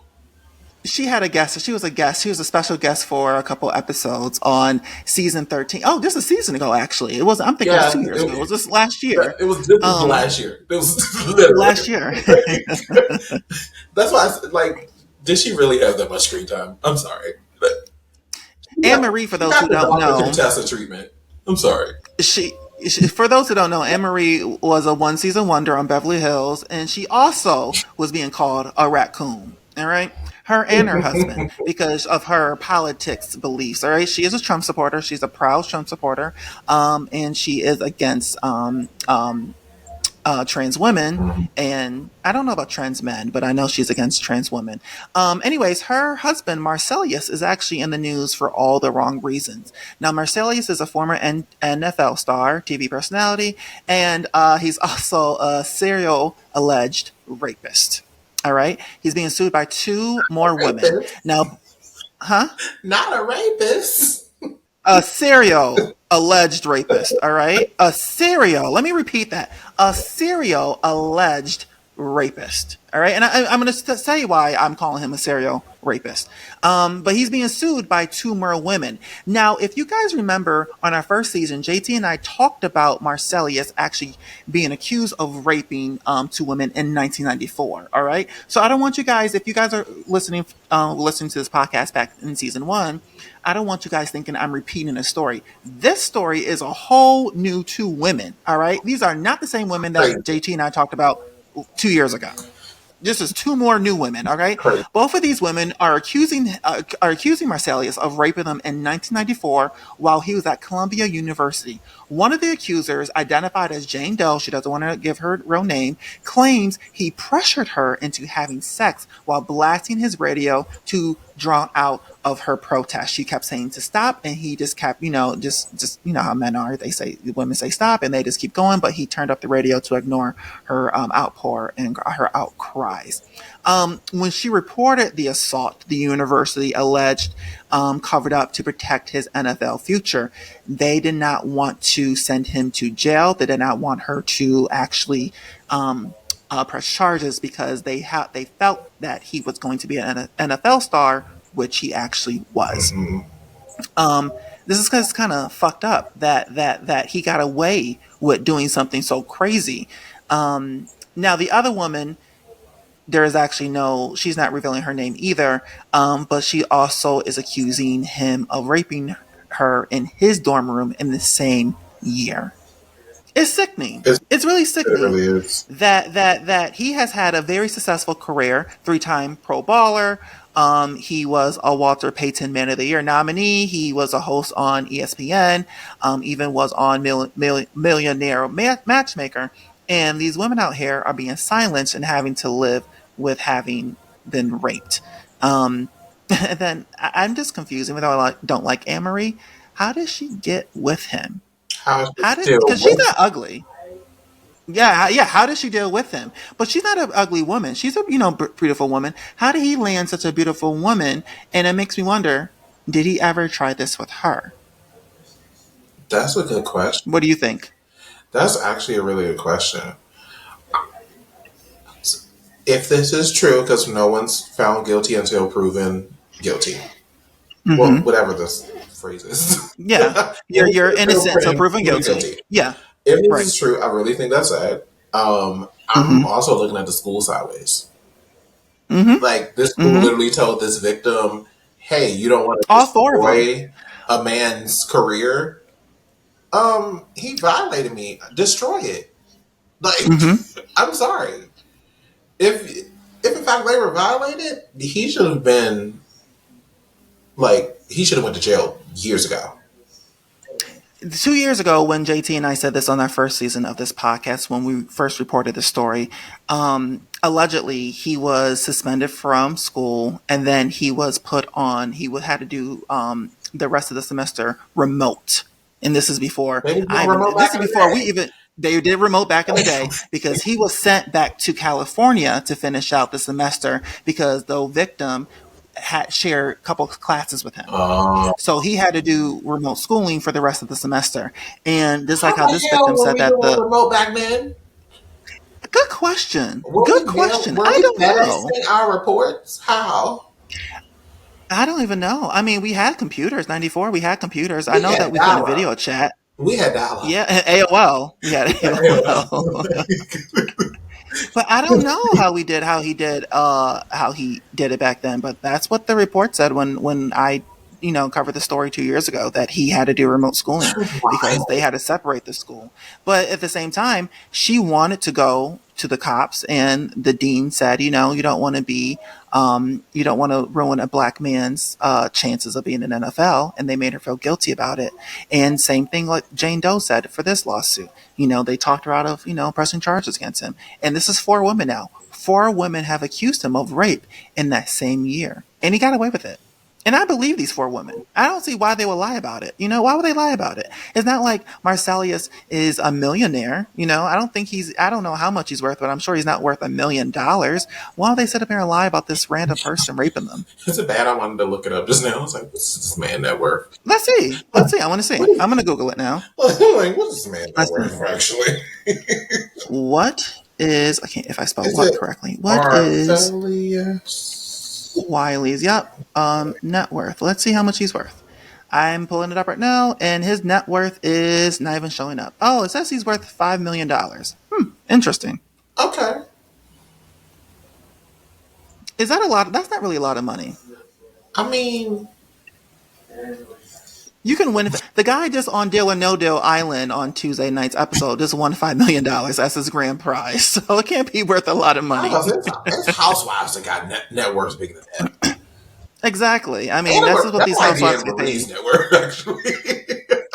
S1: She had a guest. She was a guest. She was a special guest for a couple episodes on season 13. Oh, just a season ago, actually. It was. I'm thinking it was
S2: Yeah,
S1: 2 years ago. It was this last year.
S2: this was
S1: Um,
S2: last year. It was literally.
S1: last year.
S2: That's why I said, like, did she really have that much screen time? I'm sorry. But
S1: Anne Marie, for
S2: she
S1: those who
S2: got the
S1: don't
S2: Dr.
S1: know,
S2: Contessa treatment. I'm sorry.
S1: for those who don't know, Anne Marie was a one season wonder on Beverly Hills, and she also was being called a raccoon. All right. Her and her husband, because of her politics beliefs. All right. She is a Trump supporter. She's a proud Trump supporter. And she is against trans women, and I don't know about trans men, but I know she's against trans women. Anyways, her husband Marcellus is actually in the news for all the wrong reasons. Now, Marcellus is a former NFL star, TV personality, and he's also a serial alleged rapist. All right, he's being sued by two
S2: A
S1: more women.
S2: rapist,
S1: Now, huh?
S2: not a rapist.
S1: A serial alleged rapist, all right? A serial, let me repeat that. A serial alleged rapist, all right? And I'm going to tell you why I'm calling him a serial rapist. But he's being sued by two more women. Now, if you guys remember on our first season, JT and I talked about Marcellus actually being accused of raping two women in 1994, all right? So I don't want you guys, if you guys are listening to this podcast back in season one, I don't want you guys thinking I'm repeating a story. This story is a whole new two women. All right. These are not the same women that
S2: Crazy,
S1: JT and I talked about 2 years ago. This is two more new women. All right.
S2: crazy.
S1: Both of these women are accusing Marcellus of raping them in 1994 while he was at Columbia University. One of the accusers, identified as Jane Doe, she doesn't want to give her real name, claims he pressured her into having sex while blasting his radio to drown out of her protest. She kept saying to stop, and he just kept, just how men are. They say women say stop, and they just keep going. But he turned up the radio to ignore her outpour and her outcries. When she reported the assault, the university alleged covered up to protect his NFL future. They did not want to send him to jail. They did not want her to actually press charges because they felt that he was going to be an NFL star, which he actually was.
S2: Mm-hmm.
S1: This is because it's kind of fucked up that he got away with doing something so crazy. Now the other woman, there is actually she's not revealing her name either, but she also is accusing him of raping her in his dorm room in the same year. It's sickening.
S2: It's,
S1: It's really
S2: it
S1: sickening
S2: really is.
S1: that he has had a very successful career, three-time Pro Bowler. He was a Walter Payton Man of the Year nominee. He was a host on ESPN. Even was on Millionaire Matchmaker. And these women out here are being silenced and having to live with having been raped. And then I'm just confused. Even though don't like Annemarie, how did she get with him?
S2: How is it
S1: How did,
S2: still
S1: because she's
S2: with
S1: not ugly. Yeah, yeah. How does she deal with him? But she's not an ugly woman. She's a beautiful woman. How did he land such a beautiful woman? And it makes me wonder: did he ever try this with her?
S2: That's a good question.
S1: What do you think?
S2: That's actually a really good question. If this is true, because no one's found guilty until proven guilty. Well,
S1: Mm-hmm.
S2: whatever this phrase is.
S1: Yeah, you're innocent until proven guilty. Yeah,
S2: If this
S1: right.
S2: is true, I really think that's sad. I'm
S1: Mm-hmm.
S2: also looking at the school sideways.
S1: Mm-hmm.
S2: Like, this school
S1: Mm-hmm.
S2: literally told this victim, hey, you don't want to
S1: All four of them.
S2: destroy a man's career. He violated me. Destroy it. Like,
S1: Mm-hmm.
S2: I'm sorry. If in fact they were violated, he should have been he should have went to jail years ago.
S1: 2 years ago, when JT and I said this on our first season of this podcast, when we first reported the story, allegedly he was suspended from school, and then he was put on. He would had to do the rest of the semester remote, and this is before
S2: Maybe do
S1: I
S2: a
S1: even.
S2: remote
S1: This
S2: back
S1: is
S2: in the
S1: before we
S2: day.
S1: even. They did remote back in the day because he was sent back to California to finish out the semester because the victim had shared a couple of classes with him.
S2: Uh,
S1: So he had to do remote schooling for the rest of the semester. And just
S2: how
S1: like how
S2: the
S1: this
S2: hell
S1: victim
S2: were
S1: said
S2: we
S1: that
S2: doing remote back then?
S1: good question.
S2: Were
S1: Good
S2: we
S1: question.
S2: were
S1: I
S2: we
S1: don't know.
S2: FedExing our reports? How?
S1: I don't even know. I mean, we had computers, 94. We had computers. I
S2: We
S1: know
S2: had
S1: that we couldn't
S2: dial
S1: video
S2: up.
S1: chat.
S2: We had dial up.
S1: Yeah, and AOL. We had AOL. But I don't know how he did it back then. But that's what the report said when I covered the story 2 years ago, that he had to do remote schooling because they
S2: Wild.
S1: had to separate the school. But at the same time, she wanted to go to the cops, and the dean said, you don't want to you don't want to ruin a black man's chances of being in NFL, and they made her feel guilty about it. And same thing like Jane Doe said for this lawsuit. They talked her out of pressing charges against him. And this is 4 women now. 4 women have accused him of rape in that same year, and he got away with it. And I believe these 4 women. I don't see why they would lie about it. Why would they lie about it? It's not like Marsalius is a millionaire. I don't think I don't know how much he's worth, but I'm sure he's not worth $1 million. Why would they sit up here and lie about this random person raping them?
S2: Is it bad? I wanted to look it up just now. I was like, what's this man net worth?
S1: Let's see. Let's see. I want to see. I'm going to Google it now.
S2: Like, what's this man net
S1: Let's see.
S2: worth, actually?
S1: What is, I can't, if I spell
S2: Is
S1: what
S2: it
S1: correctly, what is
S2: Arthelius?
S1: Wiley's, yep, net worth. Let's see how much he's worth. I'm pulling it up right now, and his net worth is not even showing up. Oh, it says he's worth $5 million. Interesting.
S2: Okay.
S1: Is that a lot? That's not really a lot of money.
S2: I mean,
S1: You can win if the guy just on Deal or No Deal Island on Tuesday night's episode just won $5 million as his grand prize. So it can't be worth a lot of money.
S2: it's housewives that got net worths bigger than that.
S1: Exactly. I mean, this is what these housewives get paid.
S2: Net worth, actually.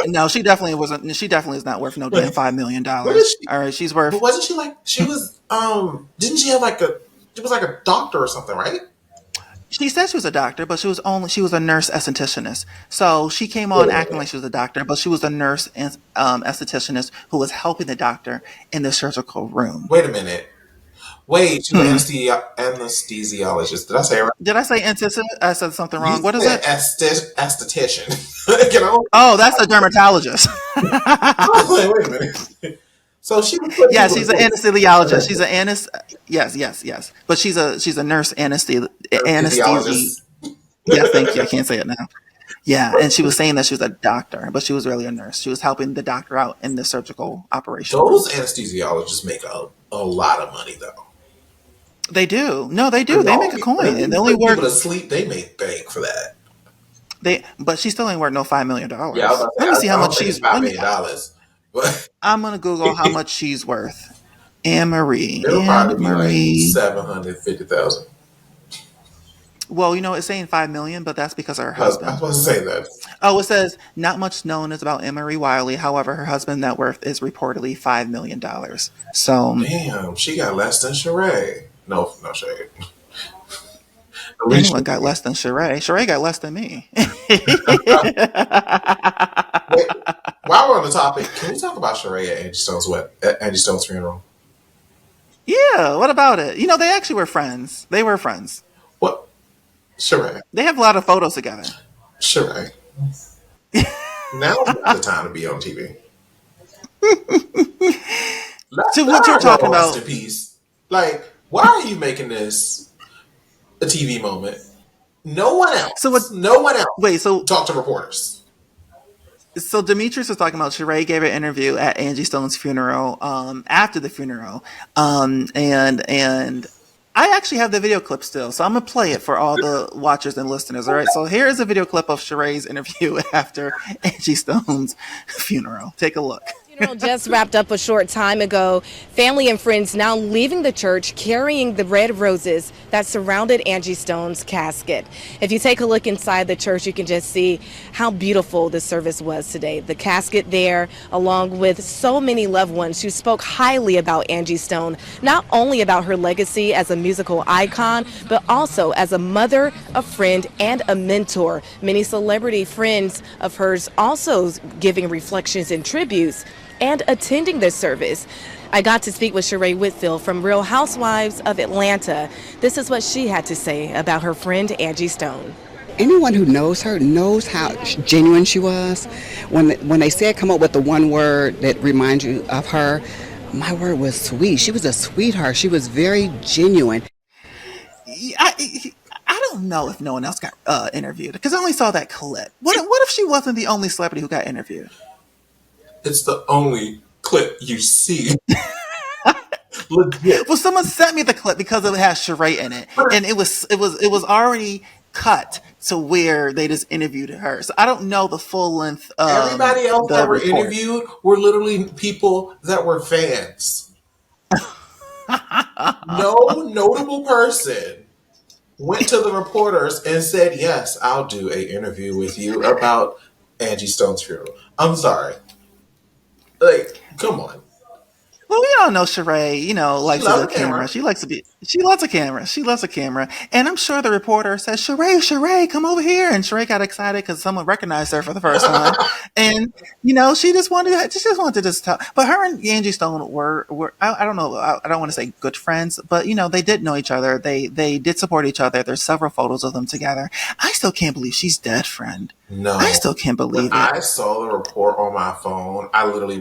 S1: No, she definitely wasn't. She definitely is not worth no damn $5 million.
S2: What is she?
S1: All right, she's worth.
S2: But wasn't she like she was? Didn't she have she was like a doctor or something, right?
S1: She said she was a doctor, but she was a nurse estheticianist. So she came on acting like she was a doctor, but she was a nurse and estheticianist who was helping the doctor in the surgical room.
S2: Wait a minute. Wait, she's an anesthesiologist. Did I say it right?
S1: Did I say esthetician? I said something
S2: You
S1: wrong. What is
S2: said
S1: it?
S2: esthetician.
S1: Oh, that's a dermatologist.
S2: I was like, wait a minute. So she was putting
S1: Yeah,
S2: people
S1: she's
S2: to
S1: an
S2: sleep.
S1: anesthesiologist. She's Yes. But she's a nurse anesthesia.
S2: Anesthesiologist.
S1: Yes, thank you. I can't say it now. Yeah, and she was saying that she was a doctor, but she was really a nurse. She was helping the doctor out in the surgical operation room.
S2: Those anesthesiologists make a lot of money, though.
S1: They do. No, they do. They make a coin, and they only
S2: Put
S1: work.
S2: people to sleep. They make bank for that.
S1: But she still ain't worth no $5 million.
S2: Yeah, I was about to
S1: Let
S2: say,
S1: me see
S2: I
S1: how
S2: don't
S1: much
S2: think
S1: she's.
S2: it's $5 million. But
S1: I'm gonna Google how much she's worth. Annemarie.
S2: it'll probably be like
S1: Annemarie.
S2: 750,000.
S1: Well, it's saying 5 million, but that's because of her
S2: I was
S1: husband.
S2: supposed to say that.
S1: Oh, it says not much known is about Annemarie Wiley. However, her husband's net worth is reportedly $5 million. So
S2: Damn, she got less than Sheree. No, no shade. At least
S1: anyone got less than Sheree. Sheree got less than me.
S2: wait, while we're on the topic, can we talk about Sheree at Angie Stone's funeral?
S1: Yeah, what about it? They actually were friends. They were friends.
S2: What? Sheree.
S1: They have a lot of photos together.
S2: Sheree. Now's not the time to be on TV.
S1: So what you're talking
S2: Rest
S1: about?
S2: in peace. Like, why are you making this a TV moment? No one else.
S1: So what?
S2: No one else.
S1: Wait. So
S2: Talk to reporters.
S1: Demetrius was talking about Sheree gave an interview at Angie Stone's funeral. After the funeral, and I actually have the video clip still, so I'm gonna play it for all the watchers and listeners. All right. So here is a video clip of Sheree's interview after Angie Stone's funeral. Take a look.
S4: Funeral just wrapped up a short time ago. Family and friends now leaving the church carrying the red roses that surrounded Angie Stone's casket. If you take a look inside the church, you can just see how beautiful the service was today. The casket there, along with so many loved ones who spoke highly about Angie Stone, not only about her legacy as a musical icon, but also as a mother, a friend, and a mentor. Many celebrity friends of hers also giving reflections and tributes and attending this service. I got to speak with Sheree Whitfield from Real Housewives of Atlanta. This is what she had to say about her friend Angie Stone.
S5: Anyone who knows her knows how genuine she was. When they said come up with the one word that reminds you of her, my word was sweet. She was a sweetheart. She was very genuine.
S1: I don't know if no one else got interviewed because I only saw that clip. What if she wasn't the only celebrity who got interviewed?
S2: It's the only clip you see. Legit.
S1: Well, someone sent me the clip because it has Sheree in it, and it was already cut to where they just interviewed her. So I don't know the full length.
S2: Everybody else that were
S1: report.
S2: interviewed were literally people that were fans. No notable person went to the reporters and said, "Yes, I'll do an interview with you about Angie Stone's funeral." I'm sorry. Like, come on.
S1: Well, we all know Sheree, likes a good camera. She loves a camera. She loves a camera. And I'm sure the reporter says, Sheree, come over here. And Sheree got excited because someone recognized her for the first time. And, she just wanted to just talk. But her and Angie Stone were I don't know, I don't want to say good friends, but, they did know each other. They did support each other. There's several photos of them together. I still can't believe she's dead, friend.
S2: No.
S1: I still can't believe it.
S2: I saw the report on my phone. I literally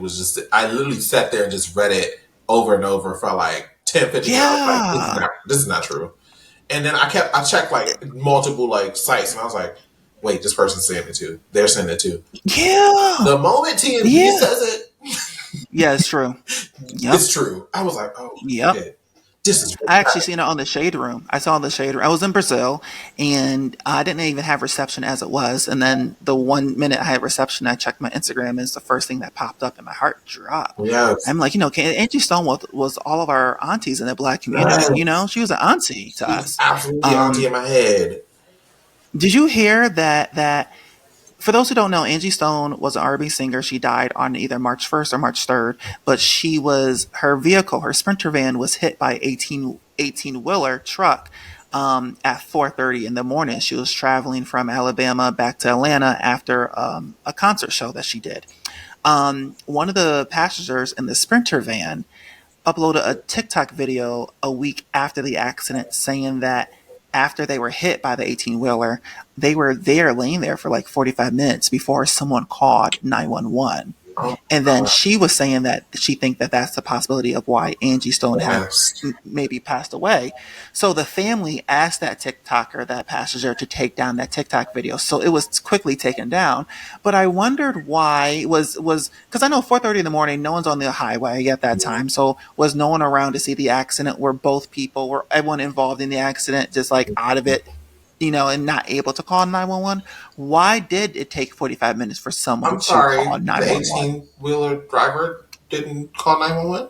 S2: sat there and just read it over and over for like 10, 15 hours. Like, this is not true. And then I checked like multiple like sites and I was like, wait, this person's saying it too. They're saying it too.
S1: Yeah.
S2: The moment TMZ says it.
S1: Yeah, it's true. Yep.
S2: It's true. I was like, oh,
S1: yep.
S2: Shit. This is
S1: I actually seen it on the Shade Room. I saw the Shade Room. I was in Brazil, and I didn't even have reception as it was. And then the 1 minute I had reception, I checked my Instagram, and it's the first thing that popped up, and my heart dropped.
S2: Yes.
S1: I'm like, Angie Stone was all of our aunties in the Black community. Yes. She was an auntie to us.
S2: Absolutely auntie in my head.
S1: Did you hear that? For those who don't know, Angie Stone was an R&B singer. She died on either March 1st or March 3rd, but her vehicle, her Sprinter van, was hit by 18-wheeler truck at 4:30 in the morning. She was traveling from Alabama back to Atlanta after a concert show that she did. One of the passengers in the Sprinter van uploaded a TikTok video a week after the accident saying that after they were hit by the 18-wheeler, they were there laying there for like 45 minutes before someone called 911. And then she was saying that she think that that's the possibility of why Angie Stone has maybe passed away. So the family asked that TikToker, that passenger, to take down that TikTok video. So it was quickly taken down. But I wondered why was because I know 4:30 in the morning, no one's on the highway at that time. So was no one around to see the accident? Were everyone involved in the accident just like out of it? and not able to call 911. Why did it take 45 minutes for someone
S2: I'm
S1: to
S2: sorry,
S1: call
S2: the
S1: 911?
S2: 18-wheeler driver didn't call 911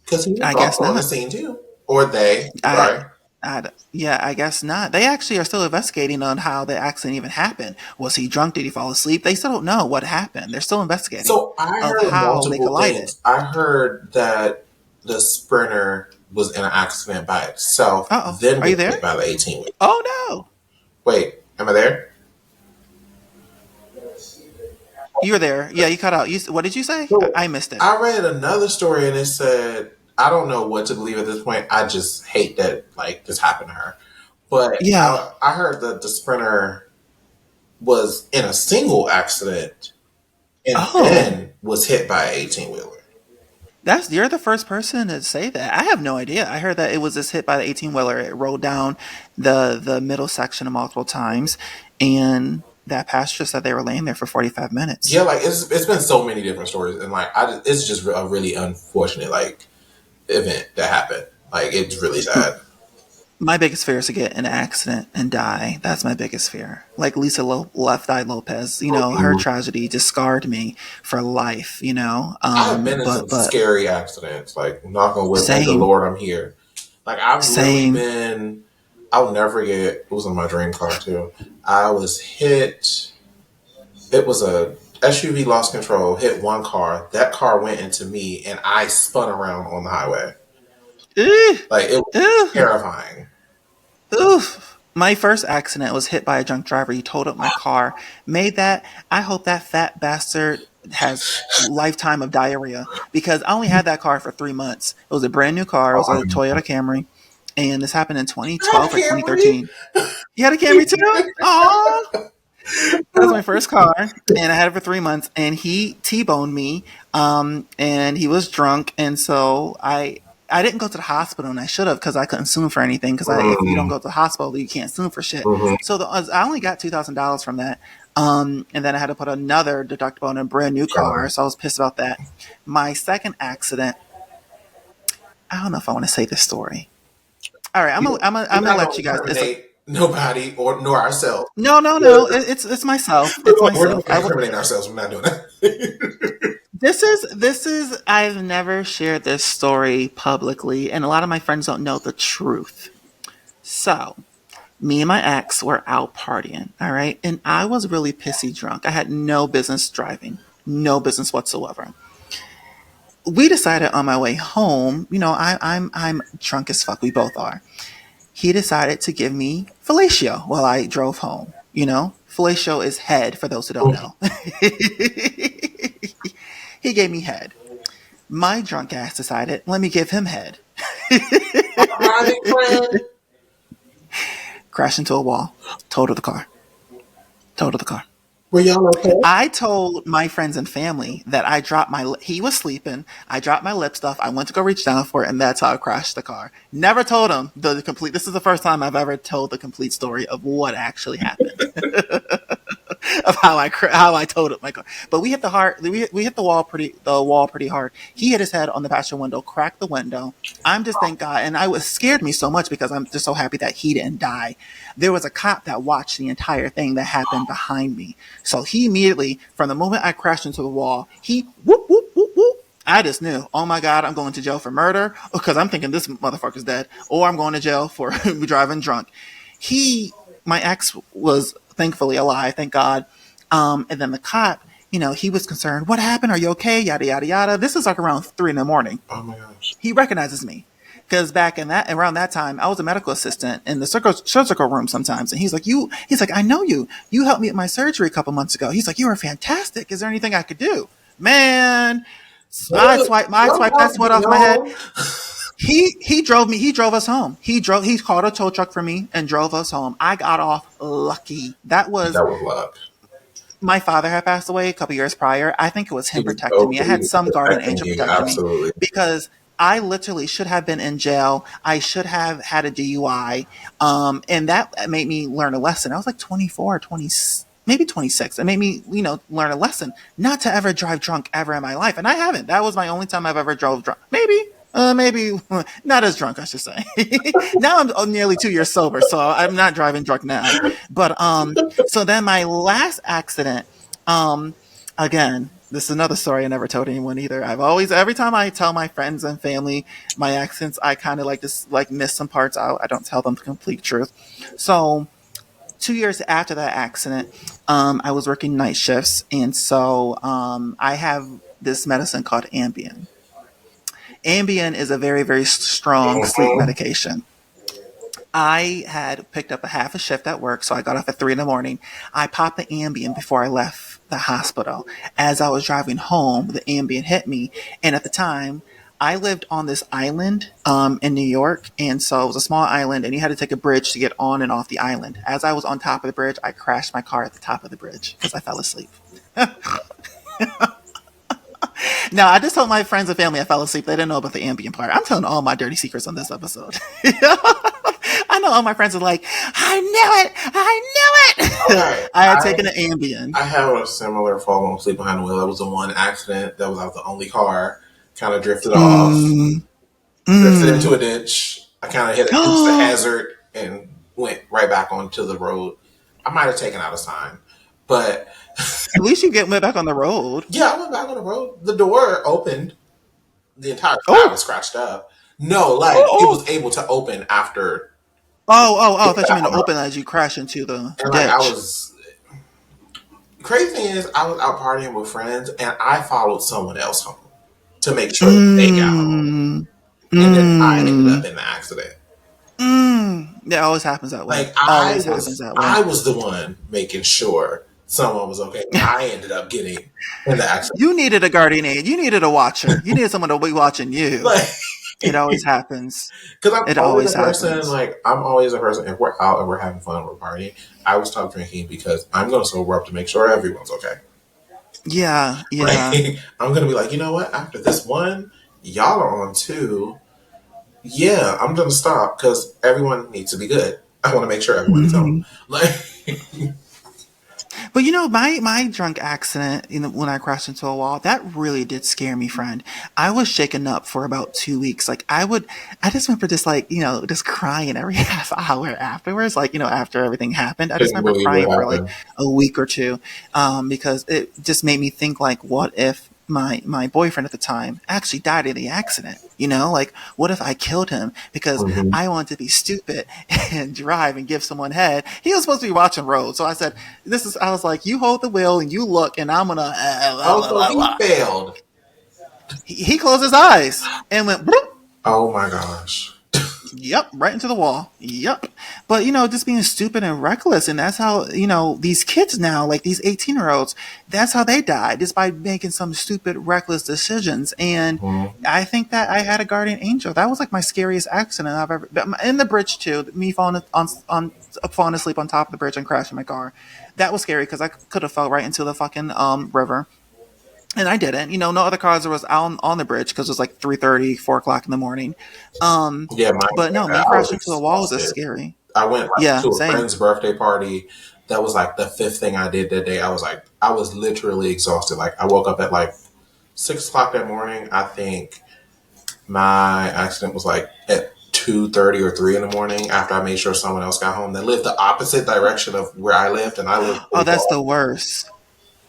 S2: because he was
S1: I guess
S2: also on the
S1: not.
S2: scene too. Or they,
S1: I,
S2: sorry.
S1: yeah, I guess not. They actually are still investigating on how the accident even happened. Was he drunk? Did he fall asleep? They still don't know what happened. They're still investigating
S2: So I
S1: of
S2: heard
S1: how they
S2: multiple
S1: collided.
S2: things. I heard that the Sprinter was in an accident by itself,
S1: Uh oh.
S2: then
S1: Are you
S2: was
S1: there?
S2: hit by the 18-wheeler.
S1: Oh no.
S2: Wait, am I there?
S1: You were there. Yeah, you cut out. What did you say?
S2: So
S1: I missed it.
S2: I read another story and it said, I don't know what to believe at this point. I just hate that like this happened to her. But
S1: Yeah.
S2: I heard that the Sprinter was in a single accident and
S1: Oh.
S2: then was hit by an 18-wheeler.
S1: You're the first person to say that. I have no idea. I heard that it was just hit by the 18-wheeler. It rolled down the middle section multiple times, and that passenger said they were laying there for 45 minutes.
S2: Yeah, like it's been so many different stories, and like it's just a really unfortunate like event that happened. Like it's really sad.
S1: My biggest fear is to get in an accident and die. That's my biggest fear. Like Lisa Left Eye Lopez, her tragedy just scarred me for life.
S2: I have been in some
S1: But
S2: scary accidents. Like knock on wood, thank the
S1: same,
S2: Lord I'm here. Like I've literally
S1: same.
S2: been. I'll never forget. It was in my dream car too. I was hit. It was a SUV lost control, hit one car. That car went into me, and I spun around on the highway.
S1: Ugh,
S2: Like it was
S1: ugh.
S2: terrifying.
S1: Oof. My first accident was hit by a drunk driver. He towed up my car. Made that. I hope that fat bastard has lifetime of diarrhea because I only had that car for 3 months. It was a brand new car. It was a Toyota Camry. And this happened in
S2: I had a
S1: 2012 or
S2: Camry.
S1: 2013. You had a Camry too? Aw. That was my first car, and I had it for 3 months. And he T-boned me, and he was drunk, and so I didn't go to the hospital, and I should have because I couldn't sue him for anything. Because if you don't go to the hospital, you can't sue him for shit.
S2: Mhm.
S1: So I only got $2,000 from that, and then I had to put another deductible on a brand new car.
S2: Sure.
S1: So I was pissed about that. My second accident, I don't know if I want to say this story. All right,
S2: We're
S1: I'm gonna
S2: not
S1: let
S2: going
S1: you
S2: to
S1: guys.
S2: incriminate nobody or nor ourselves.
S1: No, no, no. It's myself. It's
S2: We're not
S1: myself.
S2: going to incriminate ourselves. We're not doing that.
S1: This is I've never shared this story publicly, and a lot of my friends don't know the truth. So me and my ex were out partying, all right, and I was really pissy drunk. I had no business driving, no business whatsoever. We decided on my way home. I'm drunk as fuck. We both are. He decided to give me fellatio while I drove home. Fellatio is head for those who don't know. He gave me head. My drunk ass decided, let me give him head.
S2: Private friend.
S1: Crashed into a wall. Totaled the car. Totaled the car.
S2: Were y'all okay?
S1: I told my friends and family that I dropped he was sleeping. I dropped my lip stuff. I went to go reach down for it, and that's how I crashed the car. Never told him this is the first time I've ever told the complete story of what actually happened. Of how I towed up my car. But we hit the wall pretty hard. He hit his head on the passenger window, cracked the window. I'm just thank God, and I was scared me so much because I'm just so happy that he didn't die. There was a cop that watched the entire thing that happened behind me. So he immediately, from the moment I crashed into the wall, he whoop whoop whoop whoop. I just knew, oh my God, I'm going to jail for murder because I'm thinking this motherfucker's dead, or I'm going to jail for driving drunk. My ex was thankfully alive, thank God. And then the cop, he was concerned. What happened? Are you okay? Yada yada yada. This is like around 3 a.m.
S2: Oh my gosh.
S1: He recognizes me because back around that time, I was a medical assistant in the surgical room sometimes. And he's like, I know you. You helped me at my surgery a couple months ago. He's like, you were fantastic. Is there anything I could do, man? I swiped that sweat off my head. He drove me. He drove us home. He called a tow truck for me and drove us home. I got off lucky. That was
S2: luck.
S1: my father had passed away a couple years prior. I think it was him protecting me. I had some guardian angel protecting me because I literally should have been in jail. I should have had a DUI. And that made me learn a lesson. I was like 24 or 20, maybe 26. It made me, learn a lesson not to ever drive drunk ever in my life. And I haven't. That was my only time I've ever drove drunk. Maybe. Maybe not as drunk, I should say. Now I'm nearly 2 years sober, so I'm not driving drunk now. But so then my last accident, um, again, this is another story I never told anyone either. I've always, every time I tell my friends and family my accidents, I kind of like just like miss some parts out. I don't tell them the complete truth. So 2 years after that accident, I was working night shifts, and so I have this medicine called Ambien. Ambien is a very, very strong sleep
S2: Mhm.
S1: medication. I had picked up a half a shift at work, so I got off at 3 in the morning. I popped the Ambien before I left the hospital. As I was driving home, the Ambien hit me, and at the time, I lived on this island in New York, and so it was a small island, and you had to take a bridge to get on and off the island. As I was on top of the bridge, I crashed my car at the top of the bridge because I fell asleep. Now, I just told my friends and family I fell asleep. They didn't know about the Ambien part. I'm telling all my dirty secrets on this episode. I know all my friends are like, I knew it! I knew it!
S2: Okay,
S1: I had taken an Ambien.
S2: I have a similar fall asleep behind the wheel. That was the one accident. That was I was the only car. Kind of drifted off,
S1: Mm,
S2: drifted into
S1: mm.
S2: a ditch. I kind of hit an instant hazard and went right back onto the road. I might have taken out a sign, but
S1: At least you went back on the road.
S2: yeah, I went back on the road. The door opened. The entire side
S1: Oh,
S2: was scratched up. No, like it
S1: oh,
S2: was able to open after
S1: oh! I
S2: getting
S1: thought you
S2: back
S1: meant
S2: on
S1: to
S2: the road.
S1: open as you crash into the
S2: And like I
S1: ditch.
S2: was crazy thing is I was out partying with friends and I followed someone else home to make sure that they got home.
S1: Mm,
S2: And then I ended up
S1: mm,
S2: in the accident.
S1: It always happens that way.
S2: Like
S1: Always happens that way.
S2: I was the one making sure someone was okay. I ended up getting in the accident.
S1: You needed a guardian angel. You needed a watcher. You needed someone to be watching you.
S2: Like
S1: It always happens.
S2: because I'm
S1: It
S2: always
S1: always
S2: a person,
S1: happens.
S2: like, I'm always a person, if we're out and we're having fun, we're partying, I will stop drinking because I'm going to sober up to make sure everyone's okay.
S1: Yeah,
S2: Like,
S1: yeah.
S2: I'm going to be like, you know what? After this one, y'all are on two. Yeah, I'm going to stop because everyone needs to be good. I want to make sure everyone is home.
S1: Hmm.
S2: Like,
S1: But my drunk accident, when I crashed into a wall, that really did scare me, friend. I was shaken up for about 2 weeks. Like I just remember just like just crying every half hour afterwards. Like after everything happened, I just
S2: couldn't
S1: remember
S2: believe what
S1: crying for like
S2: happened.
S1: a week or two, because it just made me think like, what if my boyfriend at the time actually died in the accident? Like what if I killed him because
S2: Hmm.
S1: I wanted to be stupid and drive and give someone head? He was supposed to be watching road, so I said, I was like, you hold the wheel and you look, and I'm gonna.
S2: Oh, so he failed.
S1: He closed his eyes and went. Bloop.
S2: Oh my gosh.
S1: Yep, right into the wall. Yep. But just being stupid and reckless, and that's how these kids now, like these 18-year-olds, that's how they die, just by making some stupid, reckless decisions. And
S2: Mhm.
S1: I think that I had a guardian angel. That was like my scariest accident I've ever. In the bridge too. Me falling asleep on top of the bridge and crashing my car. That was scary because I could have fell right into the fucking river. And I didn't. No other cars was out on the bridge because it was like 3:30, 4 o'clock in the morning.
S2: Yeah, mine.
S1: But no, me
S2: I was
S1: crashing into a wall was just
S2: exhausted.
S1: scary.
S2: I went like,
S1: Yeah,
S2: to a
S1: same.
S2: friend's birthday party. That was like the fifth thing I did that day. I was like, I was literally exhausted. Like, I woke up at like 6 o'clock that morning. I think my accident was like at 2:30 or 3 in the morning. After I made sure someone else got home, they lived the opposite direction of where I lived, and I lived
S1: Oh,
S2: really
S1: that's
S2: far.
S1: the worst.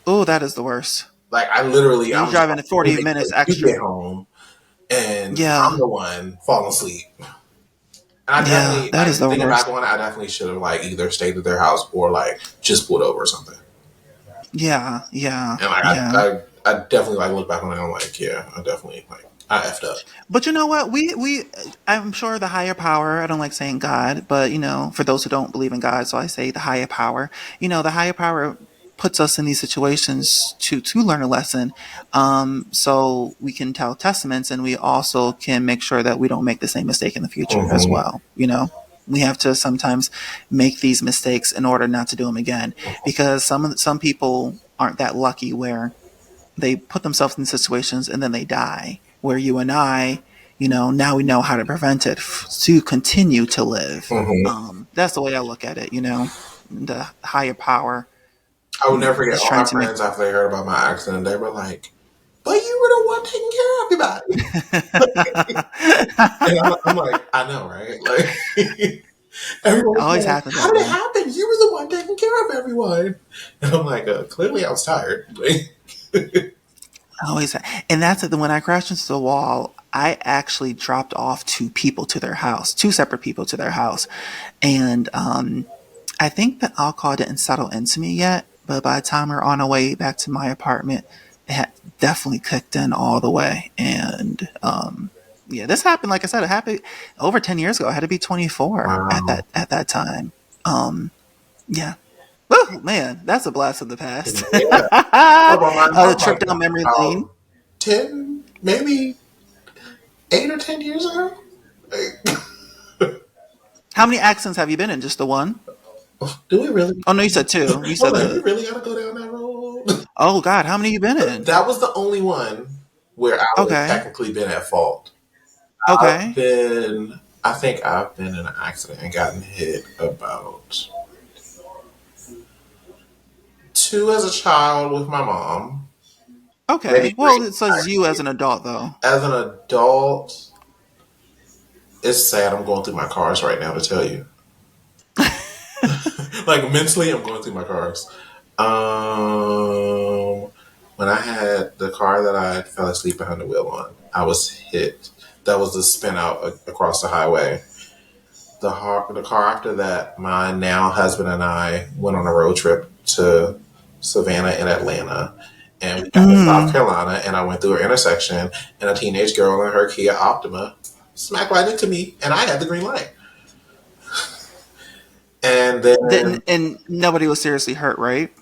S1: Oh, that is the worst.
S2: Like, I literally,
S1: You
S2: I was
S1: driving
S2: like,
S1: at
S2: let me
S1: 40
S2: make sure
S1: minutes
S2: you get
S1: extra.
S2: home, and I'm
S1: Yeah,
S2: the one falling asleep. And I
S1: yeah,
S2: definitely,
S1: that is
S2: like,
S1: the
S2: thinking back
S1: worst.
S2: on it, I definitely should have, like, either stayed at their house or, like, just pulled over or something.
S1: Yeah, yeah,
S2: And, like,
S1: yeah.
S2: I definitely, like, look back on it and I'm like, yeah, I definitely, like, I effed up.
S1: But you know what? I'm sure the higher power, I don't like saying God, but for those who don't believe in God, so I say the higher power. The higher power puts us in these situations to learn a lesson, so we can tell testaments, and we also can make sure that we don't make the same mistake in the future as
S2: Hmm.
S1: well. We have to sometimes make these mistakes in order not to do them again, because some people aren't that lucky where they put themselves in situations and then they die. Where you and I, now we know how to prevent it to continue to live.
S2: Hmm.
S1: That's the way I look at it. The higher power,
S2: I will never forget
S1: is
S2: all
S1: trying
S2: my
S1: to make.
S2: friends after they heard about my accident. They were like, "But you were the one taking care of me." I? And I'm like, I know, right? Like, everyone's
S1: Always
S2: like,
S1: happens
S2: how
S1: that
S2: did it
S1: way.
S2: happen? You were the one taking care of everyone. And I'm like, clearly I was tired. Like,
S1: Always, and that's it. When I crashed into the wall, I actually dropped off two people to their house, two separate people to their house, and I think the alcohol didn't settle into me yet. But by the time we were on our way back to my apartment, it had definitely kicked in all the way. And yeah, this happened. Like I said, it happened over 10 years ago. I had to be 24
S2: wow.
S1: at that time. Yeah. Oh man, that's a blast of the past.
S2: Yeah. What about mine?
S1: A
S2: Talk
S1: trip
S2: about
S1: down
S2: that.
S1: memory lane.
S2: 10, maybe 8 or 10 years ago? Like,
S1: How many accents have you been in? Just the one?
S2: do we really?
S1: Oh no, you said two. You
S2: I'm
S1: said
S2: like, we
S1: the.
S2: really gotta go down that road?
S1: Oh God, how many you been in?
S2: That was the only one where I would have
S1: Okay,
S2: technically been at fault.
S1: okay.
S2: I think I've been in an accident and gotten hit about two as a child with my mom, maybe
S1: Okay.
S2: three
S1: Well, it says you as
S2: actually.
S1: an adult, though.
S2: As an adult, it's sad I'm going through my cars right now to tell you. Like mentally, I'm going through my cars. Um, when I had the car that I fell asleep behind the wheel on, I was hit. That was the spin out across the highway. The car after that, my now husband and I went on a road trip to Savannah and Atlanta. And we got to South
S1: Mm.
S2: Carolina, and I went through an intersection, and a teenage girl in her Kia Optima smacked right into me, and I had the green light. And
S1: Didn't
S2: then,
S1: and nobody was seriously hurt, right?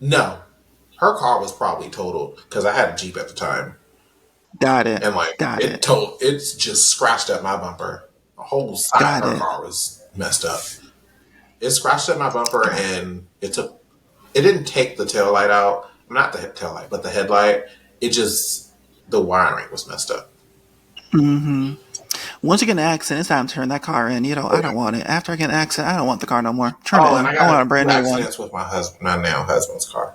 S2: no, her car was probably totaled because I had a Jeep at the time.
S1: Got it.
S2: And like,
S1: Got it.
S2: it's just scratched up my bumper. The whole side
S1: Got
S2: of her
S1: it.
S2: car was messed up. It scratched up my bumper,
S1: Got
S2: and it didn't take the tail light out. Not the tail light, but the headlight. It just, the wiring was messed up.
S1: it. Mm-hmm. Once you get in an accident, it's time to turn that car in. I
S2: Yeah.
S1: don't want it. After I get in an accident, I don't want the car no more. Turn it
S2: Oh, and
S1: in.
S2: I
S1: I
S2: got
S1: want a
S2: in
S1: brand
S2: two
S1: new one.
S2: accidents with my husband, my now husband's car.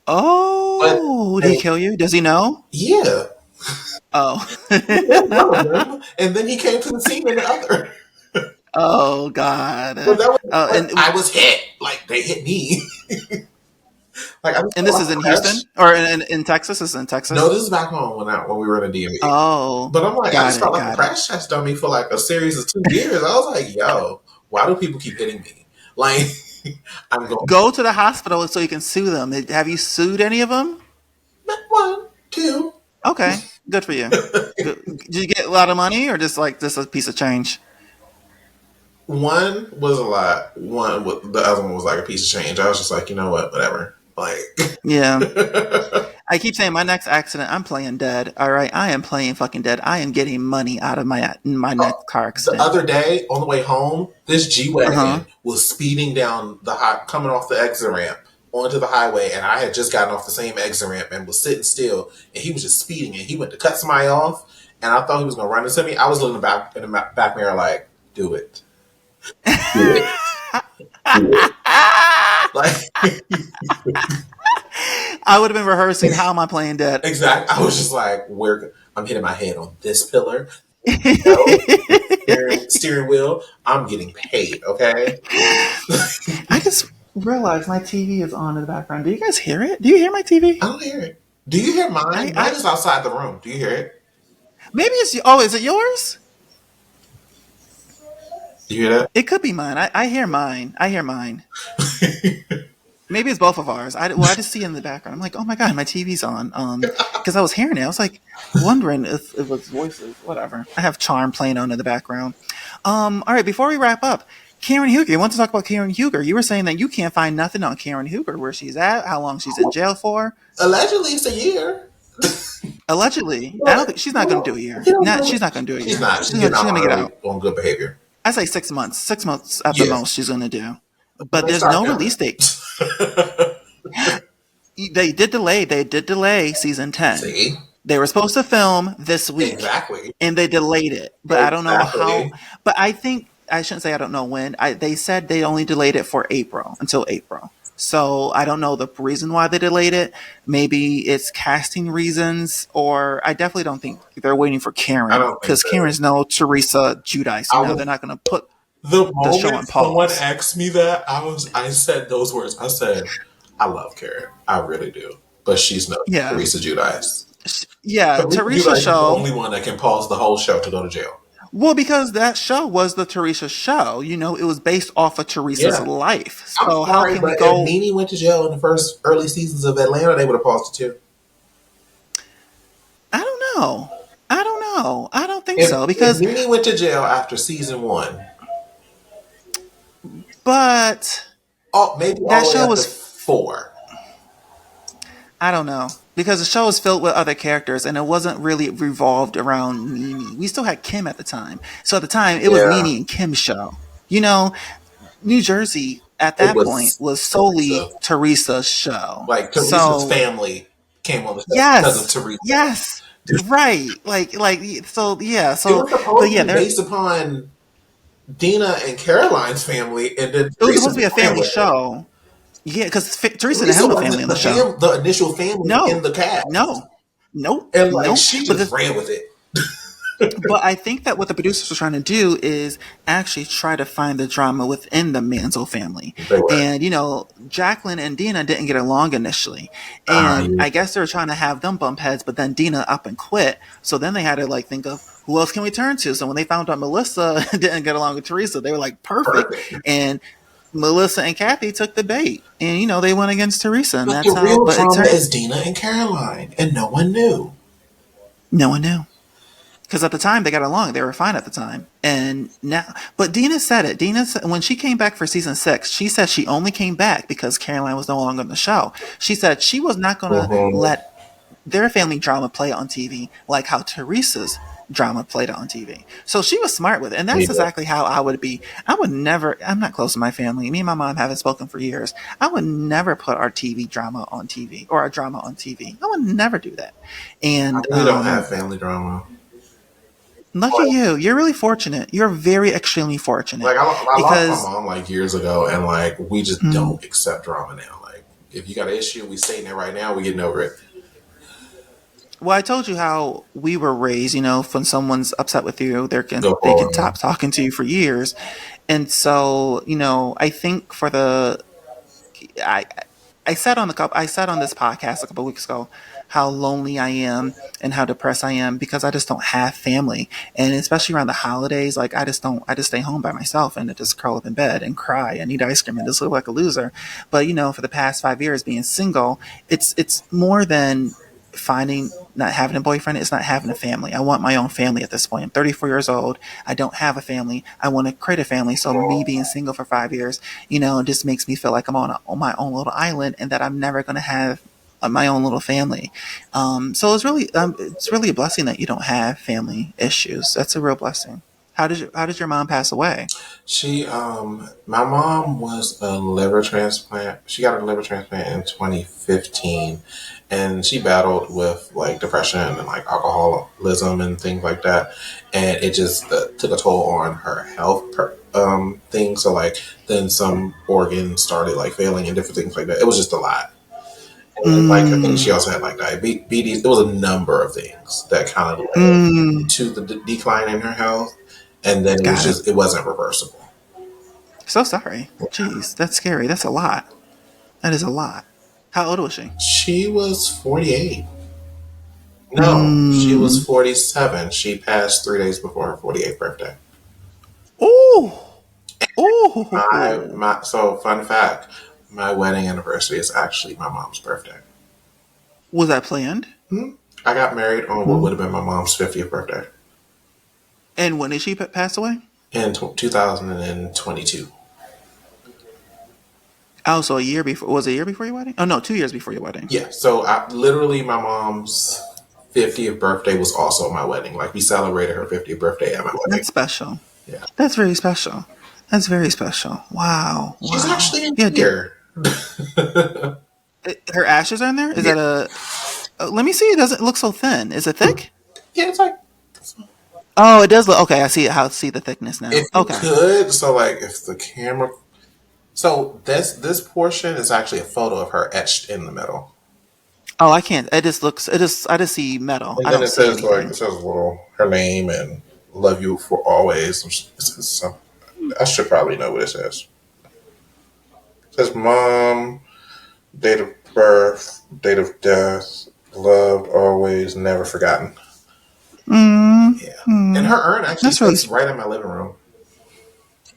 S2: But
S1: Oh, did he kill you? Does he know?
S2: yeah,
S1: Oh.
S2: in one of them, and then he came to the scene in the other.
S1: Oh God.
S2: But that was,
S1: Oh,
S2: but I was hit. Like they hit me. Like I just
S1: and
S2: felt
S1: this
S2: like
S1: is
S2: a
S1: in
S2: crash.
S1: Houston or in Texas? This is in
S2: No,
S1: Texas.
S2: this is back home when we were in a DMV.
S1: Oh,
S2: But I'm like, I
S1: got
S2: just felt
S1: it.
S2: like a
S1: Got it.
S2: crash test dummy for like a series of 2 years. I was like, yo, why do people keep hitting me? Like, I'm going,
S1: Go to the hospital so you can sue them. Have you sued any of them?
S2: one, two.
S1: Okay, good for you. Good. Did you get a lot of money or just a piece of change?
S2: One was a lot. The other one was like a piece of change. I was just like, you know what, whatever. Like,
S1: Yeah.
S2: the
S1: I keep saying my next accident, I'm playing dead. All right, I am playing fucking dead. I am getting money out of my next car accident.
S2: other day on the way home, this G
S1: Uh huh.
S2: wagon was speeding down coming off the exit ramp onto the highway, and I had just gotten off the same exit ramp and was sitting still, and he was just speeding, and he went to cut somebody off, and I thought he was gonna run into me. I was looking back in the back mirror like, do it, do it, do it. Like,
S1: I would have been rehearsing. How am I playing dead?
S2: exactly. I was just like, where I'm hitting my head on this pillar, no, steering wheel. I'm getting paid, okay?
S1: I just realized my TV is on in the background. Do you guys hear it? Do you hear my TV?
S2: I don't hear it. Do you hear mine? Mine
S1: I
S2: is outside the room. Do you hear it?
S1: maybe it's. Oh, is it yours?
S2: Do you hear
S1: It could be mine. I hear mine. I hear mine. Maybe it's both of ours. I just see it in the background. I'm like, oh my God, my TV's on. Because I was hearing it. I was like, wondering if it was voices. Whatever. I have Charm playing on in the background. All right. Before we wrap up, Karen Huger. You want to talk about Karen Huger? You were saying that you can't find nothing on Karen Huger, where she's at, how long she's in jail for.
S2: Allegedly, it's a year.
S1: Allegedly, I don't
S2: But
S1: think she's not going to do a year.
S2: you don't
S1: Not,
S2: know.
S1: she's not going to do a
S2: She's
S1: year.
S2: not. She's getting
S1: She's
S2: out
S1: going to get
S2: early
S1: out.
S2: on good behavior.
S1: I say 6 months. 6 months at the
S2: Yeah.
S1: most she's going to do.
S2: When
S1: But
S2: they
S1: there's
S2: start
S1: no
S2: filming.
S1: release date. They did delay season 10.
S2: See?
S1: They were supposed to film this week
S2: Exactly.
S1: and they delayed it. But I don't know how.
S2: Exactly.
S1: But I think I shouldn't say I don't know when. They said they only delayed it for April, until April. So I don't know the reason why they delayed it. Maybe it's casting reasons, or I definitely don't think they're waiting for
S2: I
S1: Karen
S2: don't think
S1: because
S2: so.
S1: Karen's no Teresa Giudice.
S2: I
S1: They're
S2: was
S1: not going to put
S2: the
S1: the show
S2: moment
S1: on
S2: someone
S1: pause.
S2: asked me that, I said those words. I said, I love Karen. I really do. But she's no
S1: Yeah.
S2: Teresa Giudice.
S1: Yeah,
S2: Teresa
S1: Teresa's
S2: Giudice is the
S1: show.
S2: only one that can pause the whole show to go to jail.
S1: Well, because that show was the Teresa show. It was based off of Teresa's
S2: Yeah.
S1: life.
S2: I'm
S1: So how
S2: sorry,
S1: can we
S2: but if
S1: go?
S2: Nene went to jail in the first early seasons of Atlanta, they would have paused it too.
S1: I don't know. I don't know. I don't think
S2: If
S1: so
S2: if
S1: because,
S2: Nene went to jail after season one,
S1: but
S2: oh, maybe all
S1: that
S2: the way
S1: show
S2: up to
S1: was,
S2: four.
S1: I don't know, because the show was filled with other characters and it wasn't really revolved around Nene. We still had Kim at the time. So at the time, it was
S2: Yeah,
S1: Nene and Kim's show. You know, New Jersey at
S2: it
S1: that point
S2: was
S1: was solely
S2: Teresa.
S1: Teresa's show.
S2: Like Teresa's
S1: So
S2: family came on the show because of
S1: yes,
S2: Teresa.
S1: yes, right. So yeah,
S2: It
S1: so
S2: was
S1: but
S2: supposed to
S1: yeah,
S2: be based upon Dina and Caroline's family, and then
S1: it was
S2: Teresa
S1: supposed to be a
S2: just ran
S1: family
S2: with it.
S1: show. Yeah, because Teresa didn't have
S2: Teresa
S1: no family
S2: wasn't
S1: on the show.
S2: the initial family in
S1: No,
S2: the cast,
S1: no, nope,
S2: and like
S1: nope.
S2: she
S1: But
S2: just ran with it.
S1: I think that what the producers were trying to do is actually try to find the drama within the Manzo family.
S2: They were.
S1: And, Jacqueline and Dina didn't get along initially. And
S2: Yeah.
S1: I guess they were trying to have them bump heads, but then Dina up and quit. So then they had to think of who else can we turn to? So when they found out Melissa didn't get along with Teresa, they were like, perfect.
S2: Perfect.
S1: And Melissa and Kathy took the bait. And, they went against Teresa. And
S2: But
S1: that's
S2: the
S1: how,
S2: real
S1: but it
S2: drama
S1: turned,
S2: is Dina and Caroline, and no one knew.
S1: no one knew. Because at the time they got along, they were fine at the time, and now. But Dina said it. Dina said, when she came back for season 6, she said she only came back because Caroline was no longer on the show. She said she was not going to
S2: Mm-hmm.
S1: let their family drama play on TV like how Teresa's drama played on TV. So she was smart with it, and that's
S2: Yeah.
S1: exactly how I would be. I would never. I'm not close to my family. Me and my mom haven't spoken for years. I would never put our TV drama on TV or our drama on TV. I would never do that. And
S2: We don't have family drama.
S1: lucky you. You're really fortunate. You're very extremely fortunate.
S2: Like I lost
S1: Because
S2: my mom like years ago, and like we just don't accept drama now. Like if you got an issue, we staying there right now. We getting over it.
S1: well, I told you how we were raised, when someone's upset with you,
S2: Go
S1: they can
S2: forward.
S1: stop talking to you for years. And so, I think I I said on this podcast a couple of weeks ago how lonely I am and how depressed I am because I just don't have family, and especially around the holidays, like I just stay home by myself and I just curl up in bed and cry and eat ice cream and just look like a loser. But for the past 5 years being single, it's more than finding not having a boyfriend. It's not having a family. I want my own family at this point. I'm 34 years old. I don't have a family. I want to create a family. So me being single for 5 years, just makes me feel like I'm on my own little island and that I'm never going to have my own little family. So it's really a blessing that you don't have family issues. That's a real blessing. How did your mom pass away?
S2: My mom was a liver transplant. She got a liver transplant in 2015, and she battled with like depression and like alcoholism and things like that, and it just took a toll on her health thing. So like then some organs started like failing and different things like that. It was just a lot. And like I think she
S1: Mm,
S2: also had like diabetes. There was a number of things that kind of led
S1: mm,
S2: to the decline in her health, and then
S1: got it.
S2: it wasn't reversible.
S1: So sorry. Jeez, that's scary. That's a lot. That is a lot. How old was she?
S2: She was 48. No, she was
S1: Mm.
S2: 47. She passed 3 days before her 48th birthday.
S1: Oh,
S2: My
S1: oh.
S2: my so fun fact, my wedding anniversary is actually my mom's birthday.
S1: Was that planned?
S2: I got married on what
S1: Mm.
S2: would have been my mom's 50th birthday
S1: And when did she pass away?
S2: in 2022.
S1: Oh, so a year before. Was it a year before your wedding? Oh no, 2 years before your wedding.
S2: Yeah, so literally my mom's 50th birthday was also my wedding. Like we celebrated her 50th birthday at my wedding.
S1: That's special.
S2: Yeah.
S1: That's very special. That's very special. Wow.
S2: She's
S1: Wow.
S2: actually in
S1: Yeah.
S2: here.
S1: Her ashes are in there. Is
S2: Yeah.
S1: that a? Let me see. It doesn't look so thin. Is it thick?
S2: Yeah, it's like
S1: Oh, it does look. Okay, I see it. How see the thickness now.
S2: if you
S1: Okay.
S2: could, so like if the camera So this portion is actually a photo of her etched in the middle.
S1: Oh, I can't. It just looks. It just. I just see metal.
S2: And
S1: I
S2: then
S1: don't
S2: it
S1: see
S2: says like
S1: anything.
S2: it says little her name and love you for always. It says I should probably know what it says. It says mom, date of birth, date of death, loved always, never forgotten.
S1: Mm,
S2: Yeah. And
S1: mm.
S2: her urn actually
S1: That's really.
S2: sits right in my living room.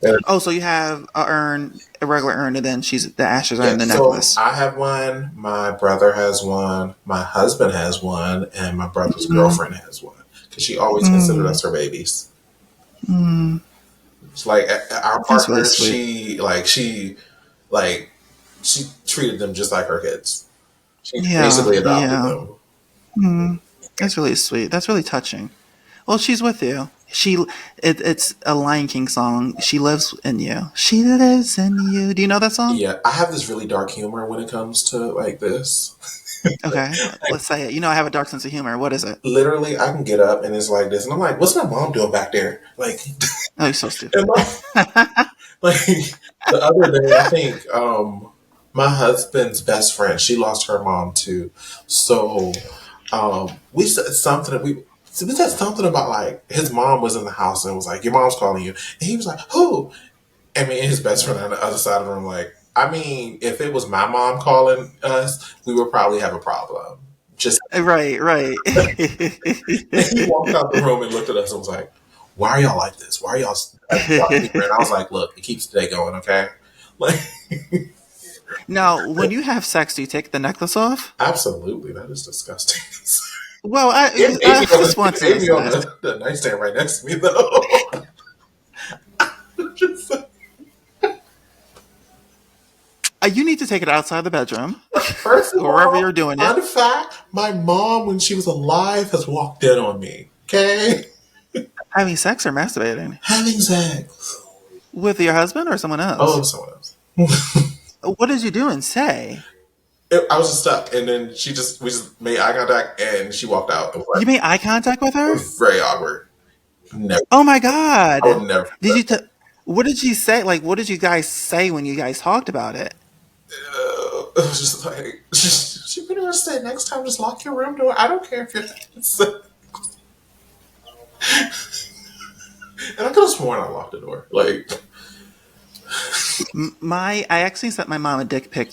S2: And
S1: Oh, so you have a urn, a regular urn, and then the ashes are
S2: yeah,
S1: in the
S2: so
S1: necklace.
S2: I have one, my brother has one, my husband has one, and my brother's
S1: Mm,
S2: girlfriend has one. Because she always considered
S1: mm,
S2: us her babies.
S1: mm.
S2: It's like our
S1: That's really
S2: partner,
S1: sweet.
S2: like she treated them just like her kids. She
S1: Yeah,
S2: basically adopted
S1: yeah.
S2: them.
S1: Mm. That's really sweet. That's really touching. Well, she's with you. It's a Lion King song. She lives in you. She lives in you. Do you know that song?
S2: Yeah, I have this really dark humor when it comes to like this.
S1: Okay, let's say it. You know, I have a dark sense of humor. What is it?
S2: Literally, I can get up and it's like this, and I'm like, "What's my mom doing back there?" Like,
S1: Oh, you're so stupid.
S2: and like the other day, I think my husband's best friend, she lost her mom too. So we said something. We said something about like his mom was in the house and was like, "Your mom's calling you," and he was like, "Who?" And me and his best friend on the other side of the room, like, I mean, if it was my mom calling us, we would probably have a problem. Just
S1: Right, right.
S2: and he walked out the room and looked at us and was like, "Why are y'all like this? Why are y'all talking to me?" And I was like, "Look, it keeps the day going, okay?" Like,
S1: Now, when you have sex, do you take the necklace off?
S2: absolutely, that is disgusting.
S1: Well,
S2: It may
S1: I
S2: be on
S1: just want
S2: it
S1: to
S2: may be on
S1: ask.
S2: the nightstand right next to me though. Just,
S1: You need to take it outside the bedroom,
S2: first of
S1: or wherever
S2: all,
S1: you're doing it,
S2: fun fact: my mom, when she was alive, has walked in on me. Okay,
S1: having sex or masturbating
S2: having sex.
S1: with your husband or someone
S2: Oh,
S1: else.
S2: someone else.
S1: What did you do and say?
S2: I was just stuck, and then we just made eye contact, and she walked out. It was
S1: You made eye contact with
S2: it
S1: her?
S2: was very awkward. Never,
S1: Oh my
S2: I would
S1: god!
S2: never
S1: Did
S2: forget
S1: you? What did you say? Like, what did you guys say when you guys talked about it?
S2: it was just like she pretty much said, "Next time, just lock your room door. I don't care if you're." And I could have sworn I locked the door. Like,
S1: I actually sent my mom a dick pic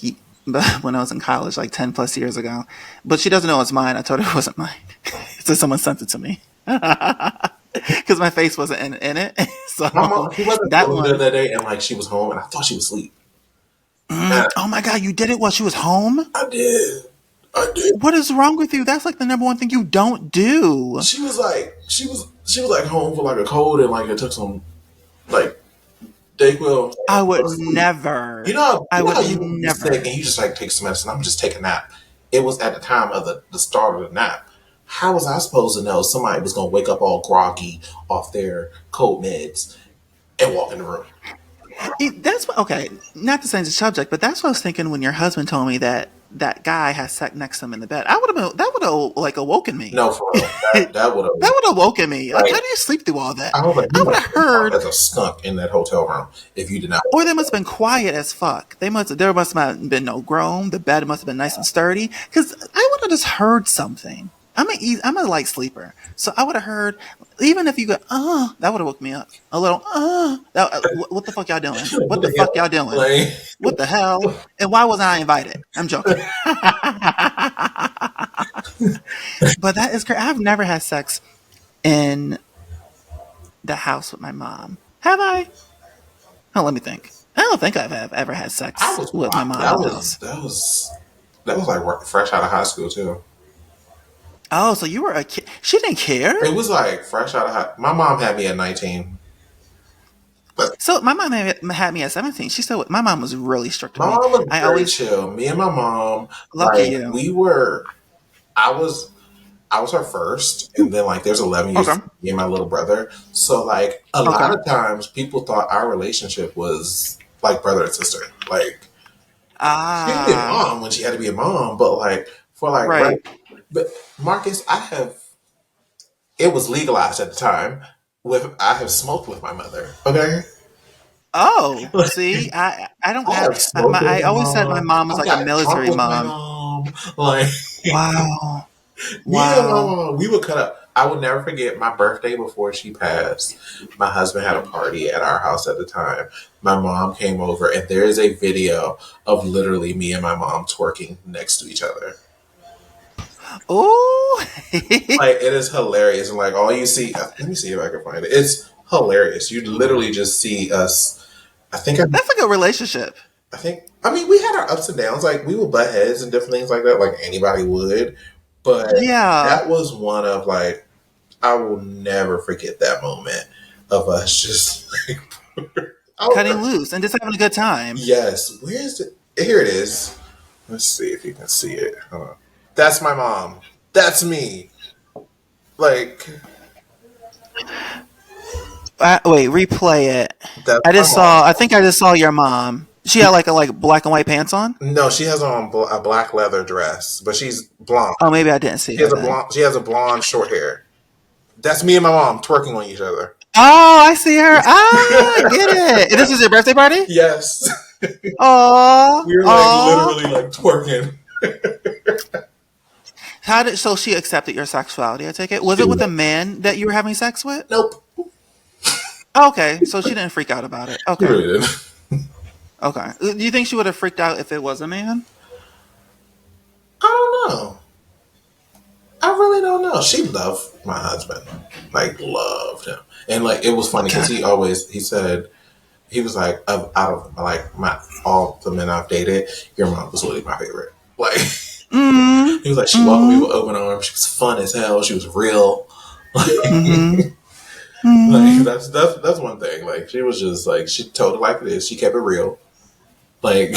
S1: when I was in college, like 10 plus years ago, but she doesn't know it's mine. I told her it wasn't mine, so someone sent it to me because my face wasn't in it. So
S2: my mom, she wasn't
S1: that
S2: feeling good
S1: one.
S2: that day, and like she was home, and I thought she was asleep. And
S1: Oh my god, you did it while she was home?
S2: I did, I did.
S1: What is wrong with you? That's like the number one thing you don't do.
S2: She was like home for like a cold, and like it took some like Dayquil.
S1: I would
S2: Asleep.
S1: never. I
S2: You know
S1: would
S2: how you would be sick
S1: never.
S2: and you just like take some medicine. I'm just take a nap. It was at the time of the start of the nap. How was I supposed to know somebody was gonna wake up all groggy off their cold meds and walk in the room?
S1: That's what, okay. Not to change the subject, but that's what I was thinking when your husband told me that that guy has sex next to him in the bed. I would have been that would have like awoken me.
S2: No, for real.
S1: That
S2: That would have
S1: would have woken me. Like, how
S2: like
S1: do you sleep through all that?
S2: I was like, you
S1: I would
S2: must
S1: have
S2: have been drunk
S1: heard,
S2: as a skunk in that hotel room if you did not.
S1: or they must have been quiet as fuck. There must have been no groan. The bed must have been nice and sturdy. Because I would have just heard something. I'm a light sleeper, so I would have heard. Even if you go, that would have woke me up a little. What the fuck y'all doing? What the fuck y'all doing?
S2: Like,
S1: What the hell? And why wasn't I invited? I'm joking. But that is crazy. I've never had sex in the house with my mom. Have I? Oh, let me think. I don't think I've ever had
S2: I
S1: sex
S2: was
S1: with my mom in
S2: that
S1: the
S2: was
S1: house.
S2: that was that was like fresh out of high school too.
S1: Oh, so you were a kid. She didn't care?
S2: It was like fresh out of high. My mom had me at 19. But
S1: So my mom had me at 17. My mom was really strict with
S2: my
S1: me.
S2: mom was
S1: I
S2: very
S1: always,
S2: chill. Me and my mom,
S1: lucky
S2: like
S1: you.
S2: I was, I was her first, and then like there's 11 years
S1: Okay.
S2: between me and my little brother. So like a
S1: Okay.
S2: lot of times people thought our relationship was like brother and sister. Like she could be a
S1: Ah,
S2: mom when she had to be a mom, but like for like right.
S1: right.
S2: But Marcus, I have. It was legalized at the time. With I have smoked with my mother. Okay.
S1: Oh,
S2: Like,
S1: see, I don't
S2: I
S1: have
S2: have smoked with
S1: I
S2: my
S1: always said my
S2: mom.
S1: mom was
S2: I've
S1: like a
S2: got drunk
S1: military
S2: with my
S1: mom.
S2: mom. Like
S1: Wow.
S2: me and my
S1: Wow.
S2: mom, we would cut up. I would never forget my birthday before she passed. My husband had a party at our house at the time. My mom came over, and there is a video of literally me and my mom twerking next to each other.
S1: Ooh.
S2: Like it is hilarious, and like all you see. Let me see if I can find it. It's hilarious. You literally just see us. I think I
S1: That's like a relationship.
S2: I think, I mean, we had our ups and downs. Like, we would butt heads and different things like that, like anybody would. But
S1: Yeah.
S2: that was one of, like, I will never forget that moment of us just, like,
S1: Cutting loose and just having a good time.
S2: yes, where's it? Here it is. Let's see if you can see it. Hold on. That's my mom. That's me. Like,
S1: Wait, replay it.
S2: that's my
S1: I
S2: mom.
S1: think I just saw your mom. She had like black and white pants on.
S2: No, she has on a black leather dress, but she's blonde.
S1: Oh, maybe I didn't see
S2: She
S1: her
S2: has a
S1: then.
S2: blonde. She has a blonde short hair. That's me and my mom twerking on each other.
S1: Oh, I see her. Ah, I get it. And this is your birthday party?
S2: Yes.
S1: Oh,
S2: We were like
S1: oh.
S2: literally like twerking.
S1: So she accepted your sexuality, I take it? Was it with a man that you were having sex with?
S2: Nope.
S1: Okay, so she didn't freak out about it.
S2: She
S1: Okay.
S2: really didn't.
S1: Okay. Do you think she would have freaked out if it was a man?
S2: I don't know. I really don't know. She loved my husband. Like loved him. And like it was funny because
S1: Okay.
S2: he said he was like out of like my all the men I've dated, your mom was really my favorite. Like
S1: Mm-hmm.
S2: he was like she welcomed me
S1: Mm-hmm.
S2: with open arms. She was fun as hell. She was real.
S1: Mm-hmm.
S2: Like
S1: Mm-hmm.
S2: that's one thing. Like she was just like she told it like it is. She kept it real. Like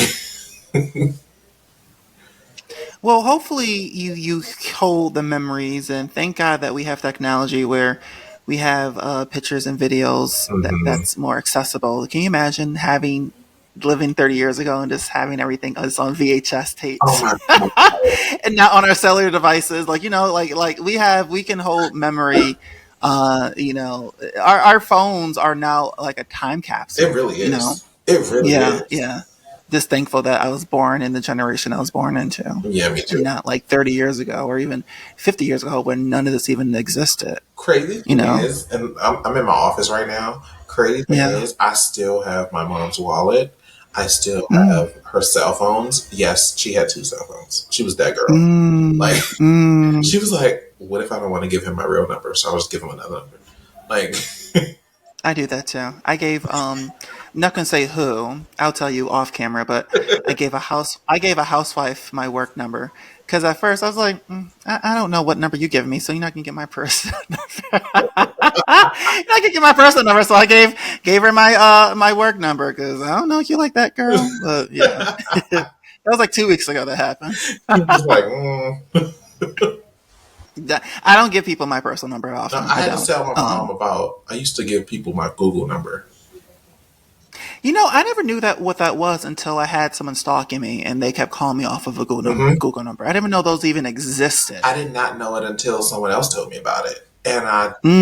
S1: Well, hopefully you hold the memories, and thank God that we have technology where we have pictures and videos
S2: mhm.
S1: that's more accessible. Can you imagine having living 30 years ago and just having everything us on VHS
S2: Oh
S1: tapes
S2: my god.
S1: and not on our cellular devices? Like like we can hold memory. Our phones are now like a time
S2: It
S1: capsule.
S2: really is. It really
S1: Yeah,
S2: is.
S1: yeah. Just thankful that I was born in the generation I was born into,
S2: Yeah, me
S1: and
S2: too.
S1: not like 30 years ago or even 50 years ago when none of this even existed.
S2: Crazy
S1: You
S2: thing
S1: know?
S2: is, and I'm in my office right now. Crazy thing
S1: Yeah.
S2: is, I still have my mom's wallet. I still
S1: Mm,
S2: have her cell phones. Yes, she had two cell phones. She was that girl. Like,
S1: mm, mm.
S2: she was like, what if I don't want to give him my real number? So I'll just give him another number. Like,
S1: I do that too. I gave I'm not gonna say who. I'll tell you off camera, but I gave a housewife my work number because at first I was like, I don't know what number you give me, so you're not gonna get my personal number. You're not gonna get my personal number, so I gave her my work number because I don't know if you like that girl, but yeah, that was like 2 weeks ago that happened.
S2: she was like,
S1: I don't give people my personal number
S2: No,
S1: often.
S2: I
S1: I
S2: had to
S1: don't.
S2: tell my mom about, I used to give people my Google number.
S1: I never knew that what that was until I had someone stalking me and they kept calling me off of a
S2: Hmm.
S1: Google number. I didn't even know those even existed.
S2: I did not know it until someone else told me about it. And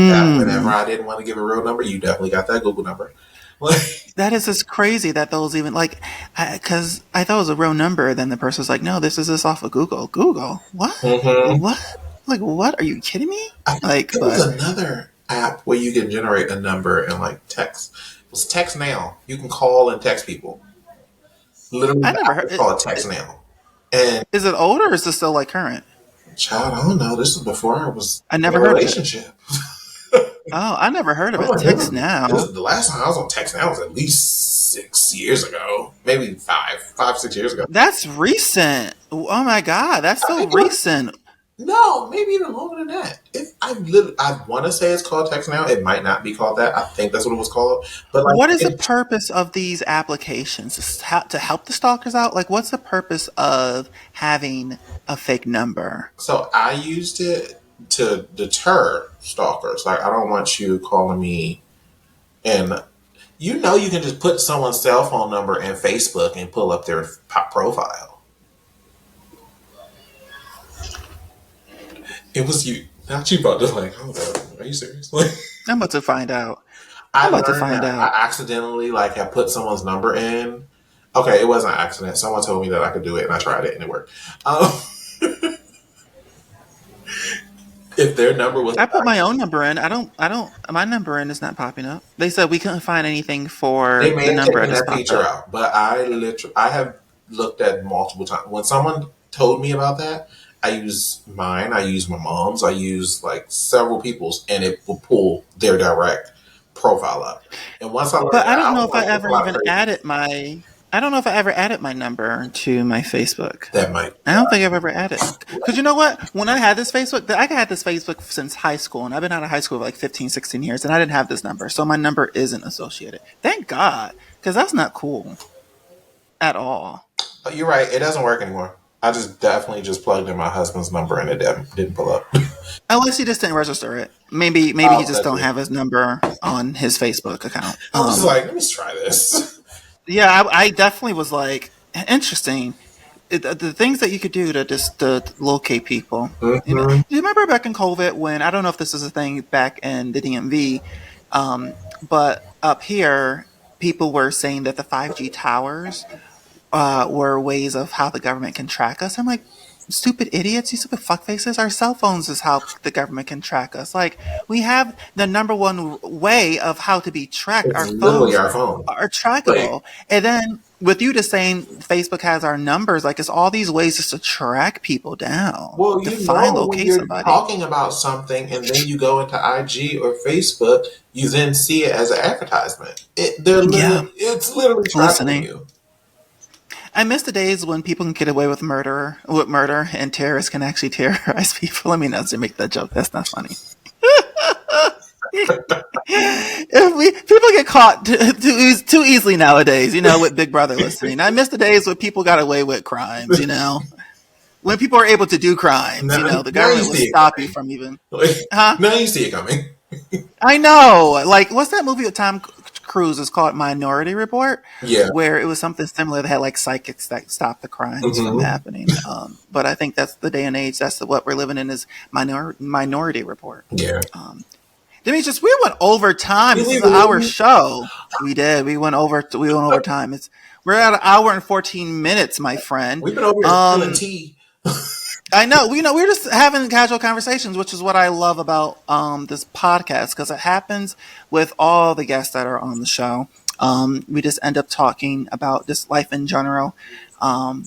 S2: that whenever
S1: Mm,
S2: I didn't want to give a real number, you definitely got that Google number. Like,
S1: that is just crazy that those even like, because I thought it was a real number. Then the person was like, "No, this is this off of Google." Google, what?
S2: hmm
S1: What? Like, what? Are you kidding me?
S2: I think
S1: Like,
S2: there was
S1: but
S2: another app where you can generate a number and like text. It was Text Now. You can call and text people. Literally,
S1: I
S2: the
S1: never
S2: app
S1: heard.
S2: is called Text Now. And
S1: Is it older or is it still like current?
S2: child, I don't know. This was before I was
S1: I
S2: in a
S1: never heard of it.
S2: relationship.
S1: Oh, I never heard of
S2: Oh
S1: it.
S2: my
S1: Text
S2: goodness.
S1: now.
S2: The last time I was on Text Now was at least 6 years ago. Maybe 6 years ago.
S1: That's recent. Oh my God, that's
S2: I
S1: so
S2: think it was
S1: recent.
S2: no, maybe even longer than that. I want to say it's called Text Now. It might not be called that. I think that's what it was called. But like,
S1: What is the purpose of these applications? To help the stalkers out? Like, what's the purpose of having a fake number?
S2: so I used it to deter stalkers. Like, I don't want you calling me, and you can just put someone's cell phone number in Facebook and pull up their profile. It was you, not you, about to like, hold on, are you serious? Like,
S1: I'm about to find out.
S2: I
S1: I'm about to
S2: learned
S1: find
S2: that
S1: out.
S2: I accidentally like had put someone's number in. Okay, it wasn't an accident. Someone told me that I could do it, and I tried it, and it worked. Um, if their number was,
S1: I put my own number in. My number in is not popping up. They said we couldn't find anything for
S2: they may
S1: the
S2: have
S1: number I
S2: taken
S1: just
S2: that
S1: popped
S2: feature
S1: up.
S2: out, but I have looked at multiple times. When someone told me about that, I use mine. I use my mom's. I use like several people's, and it will pull their direct profile up. And once I learned
S1: But I
S2: that,
S1: don't
S2: I
S1: know
S2: was
S1: if I
S2: like, "There's
S1: ever
S2: a lot of
S1: even
S2: crazy
S1: added my. I don't know if I ever added my number to my Facebook.
S2: that might."
S1: I don't think I've ever added. Because you know what? When I had this Facebook, I had this Facebook since high school, and I've been out of high school for like 15, 16 years, and I didn't have this number. So my number isn't associated. Thank God, because that's not cool at all.
S2: You're right. It doesn't work anymore. I just definitely just plugged in my husband's number, and it didn't pull up.
S1: Unless he just didn't register it. Maybe he
S2: Oh,
S1: just
S2: that's
S1: don't
S2: it.
S1: have his number on his Facebook account.
S2: I was like, let me try this.
S1: Yeah, I definitely was like, interesting. The things that you could do to just to locate people. You know,
S2: Hmm.
S1: do you remember back in COVID when I don't know if this is a thing back in the DMV, but up here people were saying that the 5G towers were ways of how the government can track us. I'm like, stupid idiots, you stupid fuckfaces. Our cell phones is how the government can track us. Like, we have the number one way of how to be tracked.
S2: It's
S1: Our
S2: literally
S1: phones
S2: our phone.
S1: are
S2: Like,
S1: trackable. And then with you just saying Facebook has our numbers, like it's all these ways just to track people down,
S2: well,
S1: to
S2: you
S1: find
S2: know, when
S1: locate
S2: you're
S1: somebody.
S2: talking about something and then you go into IG or Facebook, you then see it as an advertisement.
S1: Yeah.
S2: It's literally tracking
S1: Listening.
S2: you.
S1: I miss the days when people can get away with murder, and terrorists can actually terrorize people. Let me not to make that joke. That's not funny. If people get caught too easily nowadays, with Big Brother listening. I miss the days when people got away with crimes, when people are able to do crimes,
S2: Now,
S1: the
S2: now you
S1: government will
S2: see it
S1: stop you
S2: coming.
S1: from even,
S2: Like,
S1: huh?
S2: now you see it coming.
S1: I know. Like, what's that movie with Tom Cruise? It's called Minority Report,
S2: Yeah.
S1: where it was something similar. They had like psychics that stop the crimes from
S2: Hmm.
S1: happening. But I think that's the day and age. That's what we're living in is Minority Report.
S2: Yeah.
S1: Demetrius, we went over time.
S2: Did
S1: This
S2: we
S1: is an hour
S2: really?
S1: show. We did. We went over. We went over time. We're at an hour and 14 minutes, my friend.
S2: We've been over here spilling tea.
S1: I know. We're just having casual conversations, which is what I love about this podcast because it happens with all the guests that are on the show. We just end up talking about just life in general.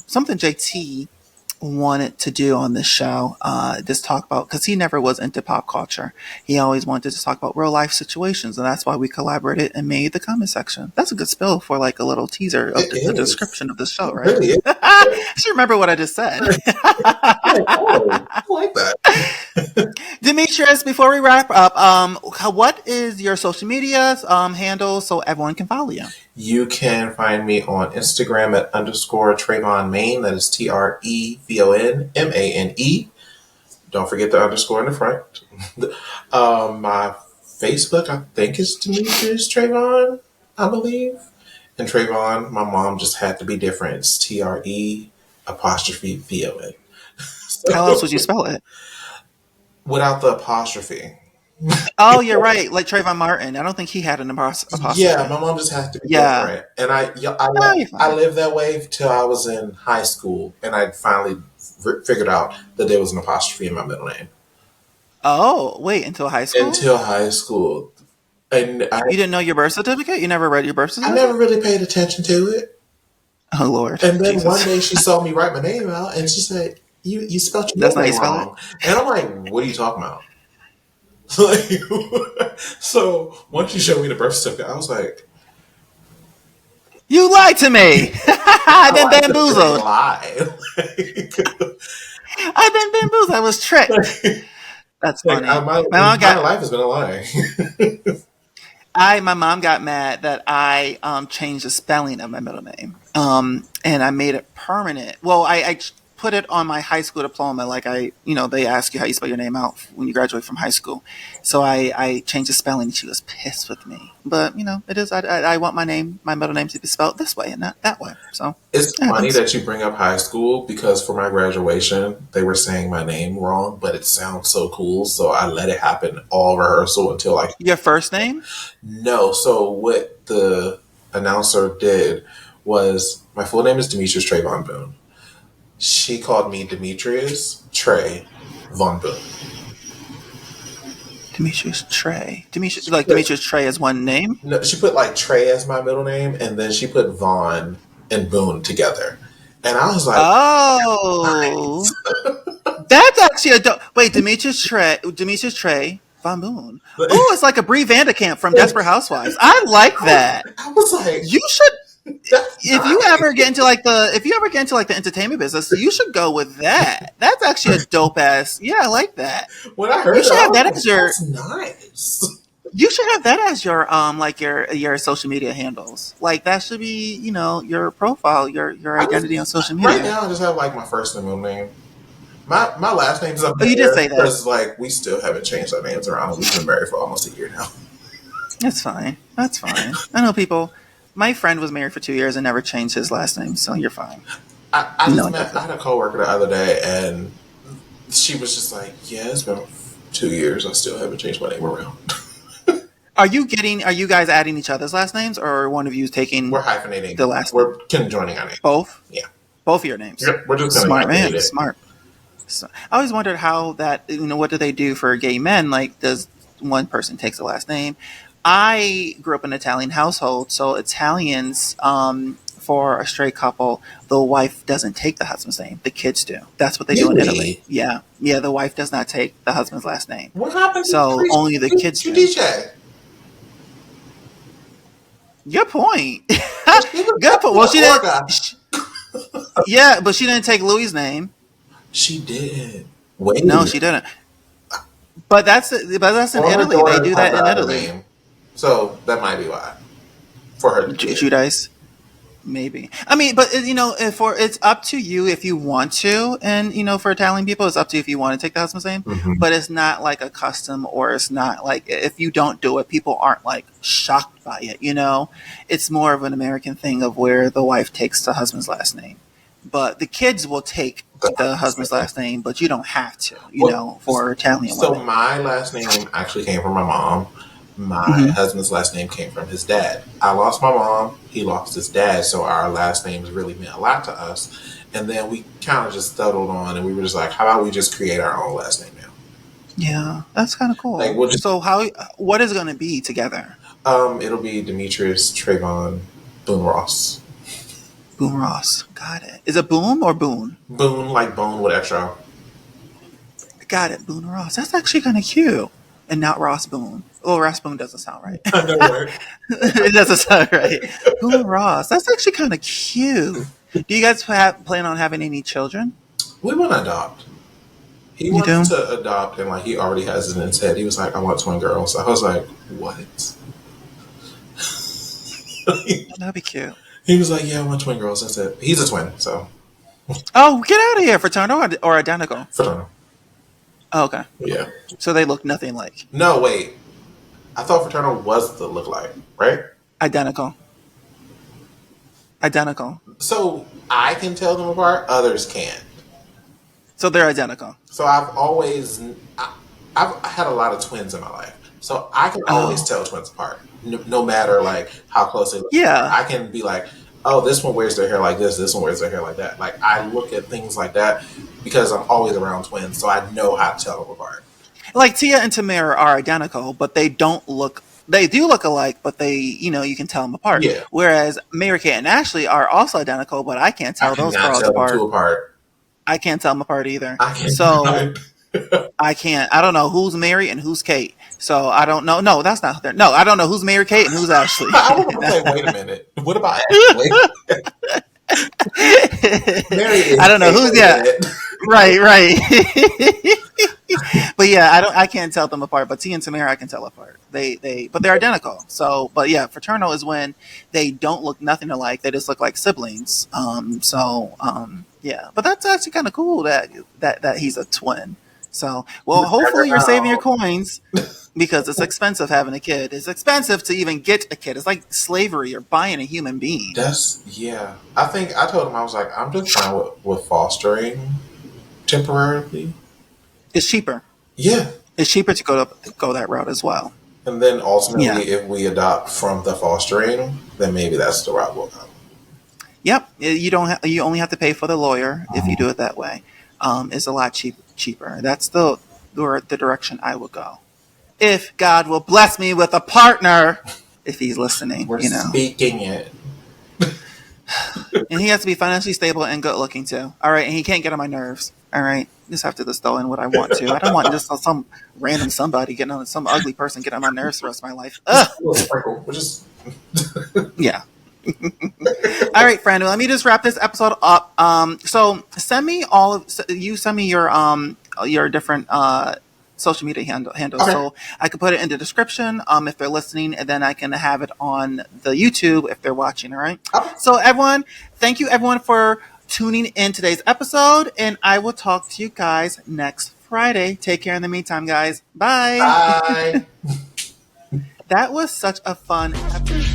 S1: Something JT wanted to do on this show, just talk about because he never was into pop culture. He always wanted to just talk about real life situations, and that's why we collaborated and made the comment section. That's a good spill for like a little teaser of
S2: It
S1: the
S2: is.
S1: description of the show,
S2: It
S1: right?
S2: really is.
S1: I should remember what I just said.
S2: Like, oh, I like that.
S1: Demetrius, before we wrap up, what is your social media handle so everyone can follow you?
S2: You can find me on Instagram at _Tre'Von Maine. That is TREVONMANE. Don't forget the underscore in the front. My Facebook, I think, is Demetrius Tre'Von, I believe. And Tre'Von, my mom just had to be different. It's TRE'_VON.
S1: How else would you
S2: So,
S1: spell it?
S2: without the apostrophe.
S1: Oh, you're right. Like Trayvon Martin. I don't think he had an
S2: Yeah,
S1: apostrophe.
S2: my mom just has to be
S1: Yeah.
S2: different, and
S1: No, you're
S2: I
S1: fine.
S2: lived that way till I was in high school, and I finally figured out that there was an apostrophe in my middle name
S1: Oh, wait, until high school?
S2: until high school, and
S1: You didn't know your birth certificate? You never read your birth
S2: I never
S1: certificate?
S2: really paid attention to it.
S1: Oh, Lord.
S2: And then one
S1: Jesus.
S2: day she saw me write my name out, and she said, "You spelled your
S1: That's
S2: middle
S1: not how you
S2: name
S1: spell it?
S2: wrong," and I'm like, "What are you talking about?" Like, so once you showed me the birth certificate, I was like,
S1: You lied to me. I've
S2: "I
S1: been
S2: like to freaking
S1: bamboozled.
S2: lie."
S1: I've been bamboozled. I was tricked.
S2: Like,
S1: That's
S2: like
S1: funny.
S2: my
S1: My mom
S2: entire
S1: got
S2: life has been a lie.
S1: my mom got mad that I changed the spelling of my middle name. And I made it permanent. Well, I put it on my high school diploma. Like they ask you how you spell your name out when you graduate from high school. So I changed the spelling. She was pissed with me. But it is. I want my middle name to be spelled this way and not that way. So
S2: it's funny that you bring up high school because for my graduation, they were saying my name wrong, but it sounds so cool. So I let it happen all rehearsal until like
S1: your first name.
S2: No. So what the announcer did was my full name is Demetrius Tre'Von Boone. She called me Demetrius Tre'Von Boone.
S1: Demetrius Trey. Demetrius Trey as one name?
S2: No, she put like Trey as my middle name, and then she put Vaughn and Boone together. And I was like,
S1: oh, that's actually wait, Demetrius Trey Von Boone. Oh, it's like a Brie Vanderkamp from Desperate Housewives. I like that.
S2: I was like,
S1: you should. If you ever get into like the entertainment business, you should go with that. That's actually a dope ass. Yeah, I like that.
S2: When I heard
S1: you should have that as your.
S2: That's nice.
S1: You should have that as your your social media handles. Like that should be your profile, your identity on social media.
S2: Right now, I just have like my first and middle name. My last name's up there.
S1: Oh, you did say that.
S2: Because like we still haven't changed our names around. We've been married for almost a year now.
S1: That's fine. I know people. My friend was married for 2 years and never changed his last name, so you're fine.
S2: I had a coworker the other day, and she was just like, "Yeah, it's been 2 years. I still haven't changed my name around."
S1: Are you guys adding each other's last names, or one of you is taking?
S2: We're hyphenating
S1: the last.
S2: We're conjoining our names.
S1: Both.
S2: Yeah.
S1: Both of your names.
S2: Yep, we're just
S1: smart man.
S2: It.
S1: Smart. So, I always wondered how that. What do they do for gay men? Like, does one person takes the last name? I grew up in an Italian household, so Italians, for a straight couple, the wife doesn't take the husband's name. The kids do. That's what they do in Italy. Yeah. The wife does not take the husband's last name.
S2: What happens?
S1: So only the kids do.
S2: DJ.
S1: Good point. Good point. Well, she didn't. Yeah, but she didn't take Louis' name.
S2: She did. Wait.
S1: No, she didn't. But that's in Italy. They do that in Italy.
S2: Name. So that might be why. For her.
S1: Judice. Maybe. I mean, but it's up to you if you want to, and for Italian people, it's up to you if you want to take the husband's name.
S2: Mm-hmm.
S1: But it's not like a custom, or it's not like if you don't do it, people aren't like shocked by it. It's more of an American thing of where the wife takes the husband's last name, but the kids will take the husband's last name, but you don't have to. For Italian women.
S2: So my last name actually came from my mom. My husband's last name came from his dad. I lost my mom. He lost his dad. So our last names really meant a lot to us. And then we kind of just settled on, and we were just like, how about we just create our own last name now?
S1: Yeah, that's kind of cool. Like, what is it going to be together?
S2: It'll be Demetrius Tre'Von Boone Ross.
S1: Boone Ross. Got it. Is it Boone or Boone?
S2: Boone, like bone with extra.
S1: Got it. Boone Ross. That's actually kind of cute. And not Ross Boone. Well, Ross Boone doesn't sound right.
S2: I know, right?
S1: It doesn't sound right. Boone Ross. That's actually kind of cute. Do you guys plan on having any children?
S2: We want to adopt. He wants to adopt, and like he already has it in his head. He was like, "I want twin girls." So I was like, "What?"
S1: That'd be cute.
S2: He was like, "Yeah, I want twin girls." That's it. He's a twin, so.
S1: Oh, get out of here! Fraternal or identical?
S2: Fraternal.
S1: Oh, okay.
S2: Yeah.
S1: So they look nothing like.
S2: No, wait. I thought fraternal was the look-alike, right?
S1: Identical.
S2: So I can tell them apart. Others can't.
S1: So they're identical.
S2: So I've had a lot of twins in my life, so I can always tell twins apart, no matter like how close they look.
S1: Yeah.
S2: I can be like, oh, this one wears their hair like this. This one wears their hair like that. Like I look at things like that because I'm always around twins, so I know how to tell them apart.
S1: Like Tia and Tamara are identical, but they don't look. They do look alike, but they, you can tell them apart.
S2: Yeah.
S1: Whereas Mary-Kate and Ashley are also identical, but I can't tell those girls apart. I can't tell them apart either. I can't. I don't know who's Mary and who's Kate. So I don't know. No, that's not there. No, I don't know who's Mary Kate and who's Ashley.
S2: I was going to say, wait a minute. What about Ashley? Mary is
S1: I don't know who's Right. But yeah, I can't tell them apart. But T and Tamara I can tell apart. But they're identical. So, but yeah, fraternal is when they don't look nothing alike. They just look like siblings. Yeah. But that's actually kind of cool that he's a twin. So, well, hopefully you're saving your coins because it's expensive having a kid. It's expensive to even get a kid. It's like slavery or buying a human being.
S2: Yeah. I think I told him, I was like, I'm just fine with fostering temporarily.
S1: It's cheaper.
S2: Yeah.
S1: It's cheaper to go that route as well.
S2: And then ultimately, if we adopt from the fostering, then maybe that's the route we'll go.
S1: Yep. You only have to pay for the lawyer if you do it that way. It's a lot cheaper. That's the direction I would go. If God will bless me with a partner, if he's listening,
S2: We're speaking it.
S1: And he has to be financially stable and good looking too. All right, and he can't get on my nerves. All right, just have to just throw in what I want to. I don't want just some random somebody getting on some ugly person getting on my nerves the rest of my life. Ugh. Yeah. All right, friend. Let me just wrap this episode up. So send me your different social media handles, okay, so I can put it in the description if they're listening, and then I can have it on the YouTube if they're watching. All right. Okay. So everyone, thank you everyone for tuning in today's episode, and I will talk to you guys next Friday. Take care in the meantime, guys. Bye.
S2: Bye.
S1: That was such a fun episode.